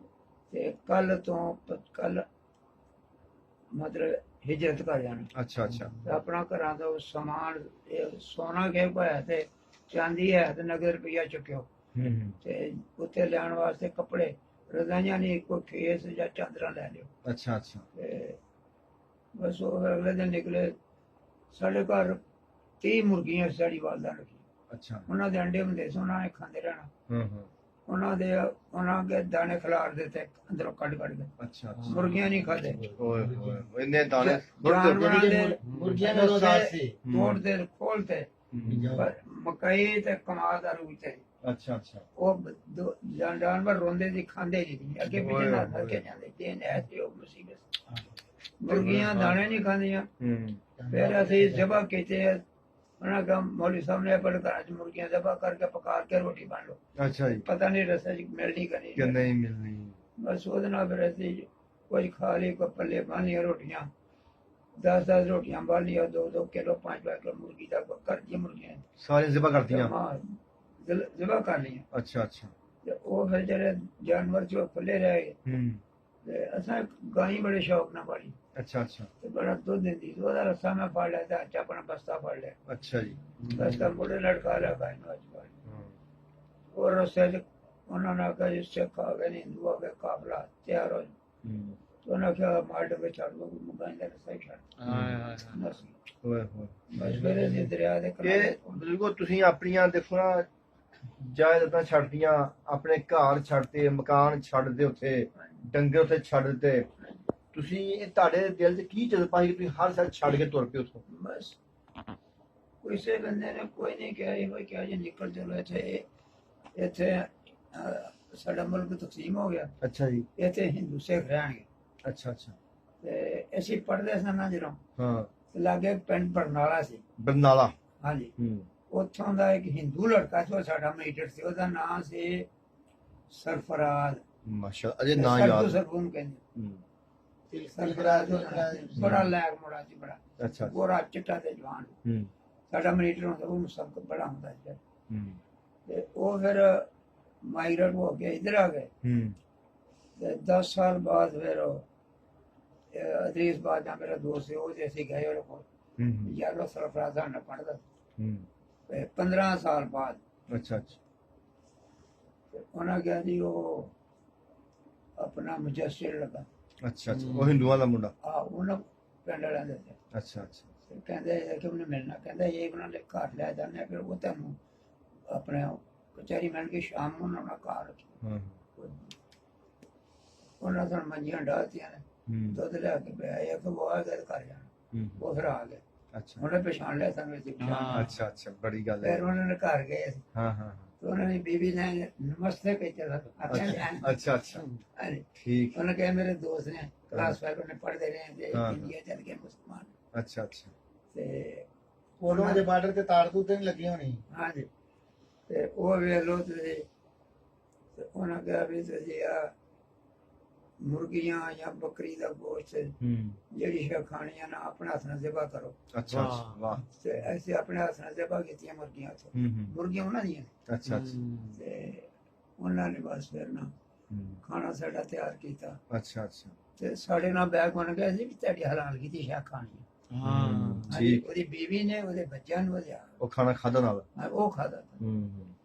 Speaker 2: ਤੇ ਕੱਲ ਮਤਲਬ ਹਿਜਰਤ ਕਰ ਜਾਣਾ।
Speaker 1: ਅੱਛਾ ਅੱਛਾ।
Speaker 2: ਤੇ ਆਪਣਾ ਘਰਾਂ ਦਾ ਸਮਾਨ, ਸੋਨਾ ਕੇ ਪਾਇਆ ਤੇ ਚਾਂਦੀ ਹੈ ਤੇ ਨਗਦ ਰੁਪਈਆ ਚੁੱਕਿਓ, ਤੇ ਉੱਥੇ ਲਿਆਉਣ ਵਾਸਤੇ ਕੱਪੜੇ, ਰਜ਼ਾਈਆਂ ਨਹੀਂ, ਕੋਈ ਖੇਸ ਜਾਂ ਚਾਦਰਾਂ ਲੈ ਲਿਓ।
Speaker 1: ਅੱਛਾ ਅੱਛਾ।
Speaker 2: ਤੇ ਬਸ ਉਹ ਅਗਲੇ ਦਿਨ ਨਿਕਲੇ। ਸਾਡੇ ਘਰ 30 ਮੁਰਗੀਆਂ ਸਾਡੀ ਵਾਲਦਾ ਰੱਖੀ।
Speaker 1: ਅੱਛਾ।
Speaker 2: ਉਹਨਾਂ ਦੇ ਅੰਡੇ ਹੁੰਦੇ ਸੀ, ਉਹਨਾਂ ਨੇ ਖਾਂਦੇ ਰਹਿਣਾ। ਉਹਨਾਂ ਦੇ ਦਾਣੇ ਖਿਲਾਰ ਦਿੱਤੇ ਅੰਦਰੋਂ ਕੱਢ ਕੇ।
Speaker 1: ਅੱਛਾ।
Speaker 2: ਮੁਰਗੀਆਂ ਨਹੀਂ ਖਾਦੇ।
Speaker 1: ਓਏ ਹੋਏ, ਇੰਨੇ ਦਾਣੇ
Speaker 2: ਜਾਨਵਰਾਂ ਦੇ
Speaker 3: ਮੁਰਗੀਆਂ ਦਾ ਉਦਾਸ ਸੀ।
Speaker 2: ਤੋੜਦੇ ਖੋਲਤੇ ਮਕਈ ਤੇ ਕਮਾਲ ਦਾ ਰੂਪ ਤੇ।
Speaker 1: ਅੱਛਾ ਅੱਛਾ।
Speaker 2: ਉਹ ਜਾਨਵਰ ਰੋਂਦੇ ਸੀ, ਖਾਂਦੇ ਨਹੀਂ, ਅੱਗੇ ਪਿੱਛੇ ਨਾ ਥੱਕੇ ਜਾਂਦੇ। ਦਿਨ ਐਸੇ ਉਹ ਮੁਸੀਬਤ। ਮੁਰਗੀਆਂ ਦਾਣੇ ਨਹੀਂ ਖਾਂਦੀਆਂ। ਫਿਰ ਅਸੀਂ ਜ਼ਬਾ ਕੀਤੇ। ਉਹਨਾਂ ਕਹਾ ਮੌਲਵੀ ਸਾਹਿਬ ਨੇ ਆਪਣੇ ਘਰਾਂ ਚ ਮੁਰਗੀਆਂ ਜ਼ਬਾ ਕਰਕੇ ਪਕਾ ਕੇ ਰੋਟੀ ਬਣ ਲਓ।
Speaker 1: ਅੱਛਾ ਜੀ।
Speaker 2: ਪਤਾ ਨਹੀਂ ਰਸਤੇ ਚ ਮਿਲਣੀ ਕਿ
Speaker 1: ਨਹੀਂ ਮਿਲਣੀ।
Speaker 2: ਬਸ ਉਹਦੇ ਨਾਲ ਫਿਰ ਅਸੀਂ ਕੁਝ ਖਾ ਲਈ, ਕੋਈ ਪੱਲੇ ਬੰਨ ਲਈਆਂ ਰੋਟੀਆਂ, 10 ਰੋਟੀਆਂ ਬੰਨ ਲਈਆਂ, 2 ਕਿਲੋ 5 ਕਿਲੋ ਮੁਰਗੀ ਦਾ ਕਰ ਦੀਆਂ ਮੁਰਗੀਆਂ
Speaker 1: ਸਾਰੀਆਂ ਜ਼ਿਬਾ ਕਰਤੀਆਂ।
Speaker 2: ਜ਼ਿਬਾ ਕਰ ਲਈਆਂ।
Speaker 1: ਅੱਛਾ ਅੱਛਾ।
Speaker 2: ਤੇ ਉਹ ਫਿਰ ਜਿਹੜੇ ਜਾਨਵਰ ਜੋ ਖੁੱਲੇ ਰਹਿ ਗਏ, ਤੇ ਅਸਾਂ ਗਾਈ ਬੜੇ ਸ਼ੌਕ ਨਾਲ ਪਾਲੀ।
Speaker 1: ਅੱਛਾ ਅੱਛਾ।
Speaker 2: ਤੇ ਬੜਾ ਦੁੱਧ ਦਿੰਦੀ ਸੀ। ਉਹਦਾ ਰੱਸਾ ਮੈਂ ਫੜ ਲਿਆ ਤੇ ਅੱਜ ਆਪਣਾ ਬਸਤਾ ਫੜ ਲਿਆ।
Speaker 1: ਅੱਛਾ ਜੀ।
Speaker 2: ਬਸਤਾ ਮੋਢੇ ਲਟਕਾ ਲਿਆ ਗਾਈ ਨੂੰ ਅੱਜ ਫੜ। ਉਹ ਰਸਤੇ ਚ ਉਹਨਾਂ ਨੇ ਆਖਿਆ ਜੀ ਸਿੱਖ ਆ ਗਏ ਨੇ, ਹਿੰਦੂ ਆ ਗਏ, ਕਾਫਲਾ ਤਿਆਰ ਹੋ। ਉਹਨਾਂ ਕਿਹਾ ਮਾਰ ਡੱਬੇ ਛੱਡ ਦੋ, ਮੁਗਾਂ ਦਾ ਰਸਤਾ ਹੀ ਛੱਡ। ਬਸ
Speaker 1: ਹੋਏ ਹੋਏ।
Speaker 2: ਬਸ ਮੇਰੇ ਦੇ ਦਰਿਆ ਦੇ
Speaker 1: ਇਹ ਬਿਲਕੁਲ ਤੁਸੀਂ ਆਪਣੀਆਂ ਦੇਖੋ ਨਾ ਜਾਇਦਾਦਾਂ ਛੱਡਦੀਆਂ, ਆਪਣੇ ਘਰ ਛੱਡਦੇ, ਮਕਾਨ ਛੱਡਦੇ, ਉੱਥੇ ਡੰਗਰ ਉੱਥੇ ਛੱਡ ਦਿੱਤੇ। ਤੁਸੀਂ ਇਹ ਤੁਹਾਡੇ ਦਿਲ 'ਚ ਕੀ ਜਜ਼ਬਾ ਸੀ ਕਿ ਤੁਸੀਂ ਹਰ ਸਾਲ ਛੱਡ ਕੇ ਤੁਰ ਪਏ ਉੱਥੋਂ?
Speaker 2: ਬਸ ਕਿਸੇ ਬੰਦੇ ਨੇ ਕੋਈ ਨਹੀਂ ਕਿਹਾ ਇਹ ਕੋਈ ਕਿਹਾ ਜੀ ਨਿਕਲ ਚਲੋ ਇੱਥੇ ਸਾਡਾ ਮੁਲਕ ਤਕਸੀਮ ਹੋ ਗਿਆ।
Speaker 1: ਅੱਛਾ ਜੀ।
Speaker 2: ਇੱਥੇ ਹਿੰਦੂ ਸਿੱਖ ਰਹਿਣਗੇ।
Speaker 1: ਅੱਛਾ ਅੱਛਾ।
Speaker 2: ਤੇ ਅਸੀਂ ਪੜ੍ਹਦੇ ਸਾਂ ਨਾ ਜਦੋਂ,
Speaker 1: ਹਾਂ।
Speaker 2: ਲਾਗੇ ਪਿੰਡ ਬਰਨਾਲਾ ਸੀ।
Speaker 1: ਬਰਨਾਲਾ।
Speaker 2: ਹਾਂਜੀ। ਉੱਥੋਂ ਦਾ ਇੱਕ ਹਿੰਦੂ ਲੜਕਾ ਸੀ, ਸਾਡਾ ਮੀਟਰ ਸੀ, ਉਹਦਾ ਨਾਂ ਸੀ ਸਰਫਰਾਜ਼।
Speaker 1: ਮਾਸ਼ਾਅੱਲਾ, ਅਜੇ ਨਾਂ ਯਾਦ।
Speaker 2: ਸਰਫੂਨ ਕਹਿੰਦੇ। ਸਰਫਰਾਜ਼ ਬੜਾ ਲੈਕ ਮੁੰਡਾ ਸੀ, ਬੜਾ
Speaker 1: ਅੱਛਾ।
Speaker 2: ਗੋਰਾ ਚਿੱਟਾ ਤੇ ਜਵਾਨ। ਸਾਡਾ ਮੀਟਰ ਹੁੰਦਾ, ਉਹਨੂੰ ਸਭ ਬੜਾ ਹੁੰਦਾ ਸੀ। ਤੇ ਉਹ ਫਿਰ ਮਾਈਗ੍ਰੇਟ ਹੋ ਕੇ ਇੱਧਰ ਆ ਗਏ। ਤੇ 10 ਸਾਲ ਬਾਅਦ ਫਿਰ ਅਦਰੀਸ ਬਾਦਸ਼ਾਹ ਮੇਰਾ ਦੋਸਤ ਸੀ, ਉਹ ਅਸੀਂ ਗਏ ਉਹਦੇ ਕੋਲ। ਯਾਰ ਸਰਫਰਾਜ਼ ਨਾਲ ਪੜ੍ਹਦਾ। 15 ਸਾਲ ਬਾਅਦ।
Speaker 1: ਅੱਛਾ ਅੱਛਾ।
Speaker 2: ਉਹਨਾਂ ਕਿਹਾ ਜੀ ਉਹ ਆਪਣਾ ਮੁਜੱਸਿਰ ਲੱਗਾ।
Speaker 1: ਅੱਛਾ ਅੱਛਾ। ਉਹ ਹਿੰਦੂਆਂ ਦਾ ਮੁੰਡਾ?
Speaker 2: ਉਹਨਾਂ ਪਿੰਡ ਵਾਲਿਆਂ ਦੇ।
Speaker 1: ਅੱਛਾ ਅੱਛਾ।
Speaker 2: ਕਹਿੰਦੇ ਕਿ ਉਹਨੇ ਮਿਲਣਾ, ਕਹਿੰਦਾ ਇਹ ਉਹਨਾਂ ਦੇ ਘਰ ਲੈ ਜਾਂਦੇ, ਫਿਰ ਉਹ ਤੁਹਾਨੂੰ ਆਪਣੇ ਕਚਹਿਰੀ ਮਿਲ ਕੇ ਸ਼ਾਮ ਨੂੰ ਉਹਨਾਂ ਘਰ। ਉਹਨਾਂ ਤੋਂ ਮੰਜੀਆਂ ਡਾਹਤੀਆਂ ਨੇ ਦੁੱਧ ਲਿਆ ਕੇ ਪਿਆ ਇੱਕ ਉਹ ਆ ਗਿਆ ਘਰ ਜਾਣਾ ਉਹ ਫਿਰ ਆ ਗਏ
Speaker 1: ਅੱਛਾ
Speaker 2: ਉਹਨੇ ਪਛਾਣ ਲਿਆ ਸਾਨੂੰ ਅਸੀਂ ਪਛਾਣ
Speaker 1: ਅੱਛਾ ਅੱਛਾ ਬੜੀ ਗੱਲ ਹੈ
Speaker 2: ਫਿਰ ਉਹਨਾਂ ਨੇ ਘਰ ਗਏ ਅਸੀਂ
Speaker 1: ਹਾਂ ਹਾਂ
Speaker 2: ਤੇ ਉਹਨਾਂ ਦੀ ਬੀਬੀ ਨੇ ਨਮਸਤੇ ਕਹਿਆ
Speaker 1: ਅੱਛਾ ਅੱਛਾ ਠੀਕ
Speaker 2: ਉਹਨੇ ਕਿਹਾ ਮੇਰੇ ਦੋਸਤ ਨੇ ਕਲਾਸ 5 ਉਹਨੇ ਪੜ੍ਹਦੇ ਰਹੇ ਤੇ
Speaker 1: ਹਾਂ।
Speaker 2: ਇੰਡੀਆ ਚਲ ਗਏ ਮੁਸਲਮਾਨ
Speaker 1: ਅੱਛਾ ਅੱਛਾ
Speaker 2: ਤੇ
Speaker 3: ਉਦੋਂ ਦੇ ਬਾਰਡਰ ਤੇ ਤਾਰ ਤੂਰ ਤੇ ਨਹੀਂ ਲੱਗੀ ਹੋਣੀ।
Speaker 2: ਹਾਂਜੀ ਤੇ ਉਹ ਵੇਖ ਲਓ ਤੁਸੀਂ ਤੇ ਉਹਨਾਂ ਕਿਹਾ ਵੀ ਤੁਸੀਂ ਆ ਮੁਰਗੀਆਂ ਜਾਂ ਬੱਕਰੀ ਦਾ ਗੋਸ਼ਤ ਜਿਹੜੀ ਸ਼ੈ ਖਾਣੀਆਂ ਨਾ ਆਪਣੇ ਹੱਥ ਨਾਲ ਜ਼ਬਾ ਕਰੋ
Speaker 1: ਅੱਛਾ ਅੱਛਾ ਵਾਹ
Speaker 2: ਤੇ ਐਸੇ ਆਪਣੇ ਹੱਥ ਨਾਲ ਜ਼ਬਾ ਕੀਤੀਆਂ ਮੁਰਗੀਆਂ ਤੋਂ ਮੁਰਗੀਆਂ ਉਹਨਾਂ ਦੀਆਂ ਨੇ।
Speaker 1: ਅੱਛਾ ਅੱਛਾ
Speaker 2: ਤੇ ਉਹਨਾਂ ਨੇ ਬਸ ਫਿਰ ਨਾ ਖਾਣਾ ਸਾਡਾ ਤਿਆਰ ਕੀਤਾ
Speaker 1: ਅੱਛਾ ਅੱਛਾ
Speaker 2: ਤੇ ਸਾਡੇ ਨਾਲ ਬੈਗ ਬਣ ਗਿਆ ਸੀ ਵੀ ਤੁਹਾਡੀ ਹਲਾਲ ਕੀਤੀ ਸ਼ੈ ਖਾਣੀ
Speaker 1: ਠੀਕ
Speaker 2: ਉਹਦੀ ਬੀਵੀ ਨੇ ਉਹਦੇ ਬੱਚਿਆਂ ਨੂੰ ਵਧਿਆ
Speaker 1: ਉਹ ਖਾਣਾ ਖਾਦਾ ਨਾਲ
Speaker 2: ਉਹ ਖਾਦਾ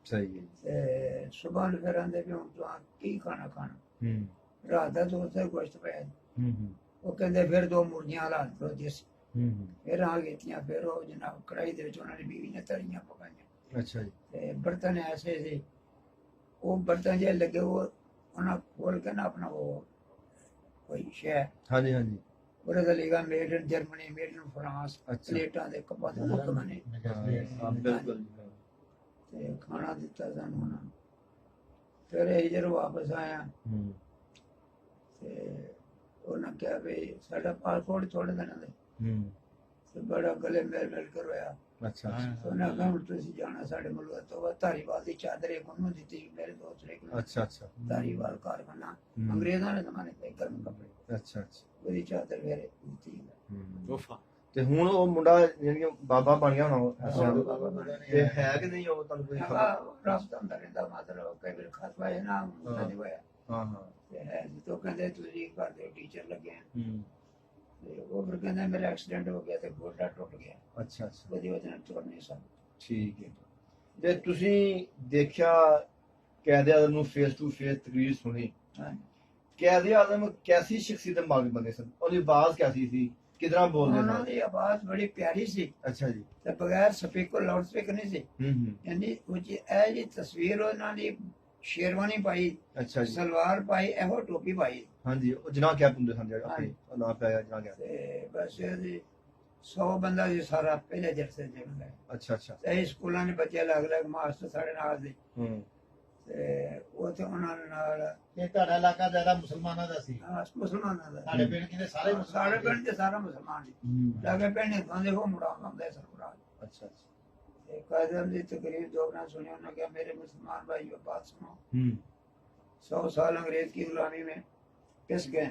Speaker 1: ਸਹੀ ਹੈ
Speaker 2: ਤੇ ਸੁਬਾਹ ਨੂੰ ਫਿਰ ਆਂਦੇ ਵੀ ਹੁਣ ਤੂੰ ਕੀ ਖਾਣਾ ਖਾਣਾ ਰਾਤ ਦਾ ਦੋਸਤ ਗੋਸ਼ਤ ਪਿਆ ਉਹ ਕਹਿੰਦੇ ਫਿਰ 2 ਮੁਰਗੀਆਂ ਲਾ ਦੋ ਦੇਸੀ ਫਿਰ ਆ ਗਈਆਂ ਫਿਰ ਉਹ ਜਨਾਬ ਕੜਾਈ ਦੇ ਵਿੱਚ ਉਹਨਾਂ ਦੀ ਬੀਵੀ ਨੇ ਤਲੀਆਂ ਪਕਾਈਆਂ
Speaker 1: ਅੱਛਾ ਜੀ
Speaker 2: ਤੇ ਬਰਤਨ ਐਸੇ ਸੀ ਉਹ ਬਰਤਨ ਜੇ ਲੱਗੇ ਉਹ ਉਹਨਾਂ ਖੋਲ ਕੇ ਨਾ ਆਪਣਾ ਉਹ ਕੋਈ ਸ਼ੈ
Speaker 1: ਹਾਂਜੀ ਹਾਂਜੀ
Speaker 2: ਉਹਦੇ ਤੇ ਲਿਖਾ made in Germany made in France
Speaker 1: ਅੱਛਾ
Speaker 2: ਪਲੇਟਾਂ ਦੇ ਕੱਪਾਂ ਦੇ ਹੁਕਮ ਨੇ
Speaker 1: ਹਾਂ ਬਿਲਕੁਲ
Speaker 2: ਤੇ ਖਾਣਾ ਦਿੱਤਾ ਸਾਨੂੰ ਉਹਨਾਂ ਨੂੰ ਫਿਰ ਇਹ ਜਦੋਂ ਵਾਪਸ ਆਇਆ ਤੇ ਉਹਨਾਂ ਕਿਹਾ ਵੀ ਸਾਡਾ ਪਾਸਪੋਰਟ ਥੋੜੇ ਦਿਨਾਂ ਦੇ ਤੇ ਬੜਾ ਗਲੇ ਮਿਲ ਕਰ ਹੋਇਆ
Speaker 1: ਅੱਛਾ
Speaker 2: ਉਹਨਾਂ ਕਿਹਾ ਹੁਣ ਤੁਸੀਂ ਜਾਣਾ ਸਾਡੇ ਮੁਲਕ ਤੋਂ ਧਾਰੀਵਾਲ ਦੀ ਚਾਦਰ ਇੱਕ ਉਹਨੂੰ ਦਿੱਤੀ ਮੇਰੇ ਦੋਸਤ ਨੇ
Speaker 1: ਅੱਛਾ ਅੱਛਾ
Speaker 2: ਧਾਰੀਵਾਲ ਕਾਰਖਾਨਾ ਅੰਗਰੇਜ਼ਾਂ ਦੇ ਜ਼ਮਾਨੇ ਤੇ ਗਰਮ ਕੱਪੜੇ
Speaker 1: ਅੱਛਾ ਅੱਛਾ
Speaker 2: ਉਹਦੀ ਚਾਦਰ ਮੇਰੇ ਦਿੱਤੀ
Speaker 1: ਤੇ ਹੁਣ ਉਹ ਮੁੰਡਾ ਜਿਹੜੀ ਬਾਬਾ ਬਣ ਗਿਆ ਹੁਣ
Speaker 2: ਬਾਬਾ ਬਣ ਗਿਆ।
Speaker 1: ਤੇ ਹੈ ਕਿ ਨਹੀਂ ਉਹ ਤੁਹਾਨੂੰ ਕੋਈ ਖਬਰ
Speaker 2: ਰਸਤਾ ਹੁੰਦਾ ਰਹਿੰਦਾ ਮਤਲਬ ਕਈ ਵਾਰ ਖਤਵਾ ਹੈ ਨਾ ਨਹੀਂ ਹੋਇਆ
Speaker 1: ਹਾਂ ਹਾਂ
Speaker 2: ਤੇ ਹੈ ਜਦੋਂ ਕਹਿੰਦੇ ਤੁਸੀਂ ਘਰ ਦੇ ਟੀਚਰ ਲੱਗੇ ਆ ਤੇ ਉਹ ਫਿਰ ਕਹਿੰਦਾ ਮੇਰਾ ਐਕਸੀਡੈਂਟ ਹੋ ਗਿਆ ਤੇ ਗੋਡਾ ਟੁੱਟ ਗਿਆ
Speaker 1: ਅੱਛਾ ਅੱਛਾ
Speaker 2: ਉਹਦੀ ਵਜ੍ਹਾ ਨਾਲ ਤੁਰ ਨਹੀਂ ਸਕਦਾ
Speaker 1: ਠੀਕ ਹੈ ਤੇ ਤੁਸੀਂ ਦੇਖਿਆ ਕੈਦੇ ਆਜ਼ਮ ਨੂੰ ਫੇਸ ਟੂ ਫੇਸ ਤਕਰੀਰ ਸੁਣੀ ਕੈਦੇ ਆਜ਼ਮ ਕੈਸੀ ਸ਼ਖਸੀਅਤ ਦੇ ਮਾਲਕ ਬਣੇ ਸਨ ਉਹਦੀ ਆਵਾਜ਼ ਕੈਸੀ ਸੀ ਕਿਦਾਂ ਬੋਲਦੇ
Speaker 2: ਉਹਨਾਂ ਦੀ ਆਵਾਜ਼ ਬੜੀ ਪਿਆਰੀ ਸੀ
Speaker 1: ਅੱਛਾ ਜੀ
Speaker 2: ਤੇ ਬਗੈਰ ਸਪੀਕਰ ਲਾਊਡ ਸਪੀਕਰ ਨਹੀਂ ਸੀ ਯਾਨੀ ਉਹ ਜੀ ਇਹ ਜੀ ਤਸਵੀਰ ਉਹਨਾਂ ਦੀ ਸ਼ੇਰਵਾਨੀ ਪਾਈ
Speaker 1: ਅੱਛਾ ਜੀ
Speaker 2: ਸਲਵਾਰ ਪਾਈ ਇਹੋ ਟੋਪੀ ਪਾਈ
Speaker 1: ਹਾਂਜੀ ਉਹ ਜਨਾਬ ਕਿਆ ਪੁੰਦੇ ਸਨ ਜਿਹੜਾ ਆਪੇ ਨਾ ਪਿਆ ਜਨਾ ਗਿਆ
Speaker 2: ਤੇ ਬਸ ਇਹਦੀ 100 ਬੰਦਾ ਜੀ ਸਾਰਾ ਪਹਿਲੇ ਜਲਸੇ ਦੇ ਬੰਦਾ
Speaker 1: ਅੱਛਾ ਅੱਛਾ
Speaker 2: ਤੇ ਸਕੂਲਾਂ ਦੇ ਬੱਚੇ ਅਲੱਗ-ਅਲੱਗ ਮਾਸਟਰ ਸਾਡੇ ਨਾਲ ਦੇ ਤੇ ਉਹ ਤੇ ਉਹਨਾਂ ਨਾਲ
Speaker 3: ਇਹ ਤੁਹਾਡਾ ਇਲਾਕਾ ਜ਼ਿਆਦਾ ਮੁਸਲਮਾਨਾਂ ਦਾ ਸੀ।
Speaker 2: ਮੁਸਲਮਾਨਾਂ ਦਾ
Speaker 3: ਸਾਡੇ ਪਿੰਡ ਕਿਤੇ ਸਾਰੇ ਮੁਸਲਮਾਨ
Speaker 2: ਸਾਡੇ ਪਿੰਡ ਦੇ ਸਾਰਾ ਮੁਸਲਮਾਨ ਸੀ ਲਾਗੇ ਪਿੰਡ ਦੇ ਉਹ ਮੁੰਡਾ ਹੁੰਦਾ ਸਰਪਰਾਜ
Speaker 1: ਅੱਛਾ ਅੱਛਾ
Speaker 2: ਤੇ ਕਾਜ਼ਮ ਦੀ ਤਕਰੀਰ ਦੋਗਣਾ ਸੁਣੀ ਉਹਨਾਂ ਕਿਹਾ मेरे मुसलमान भाइयों बात सुनो 100 साल अंग्रेज की गुलामी में पिस गए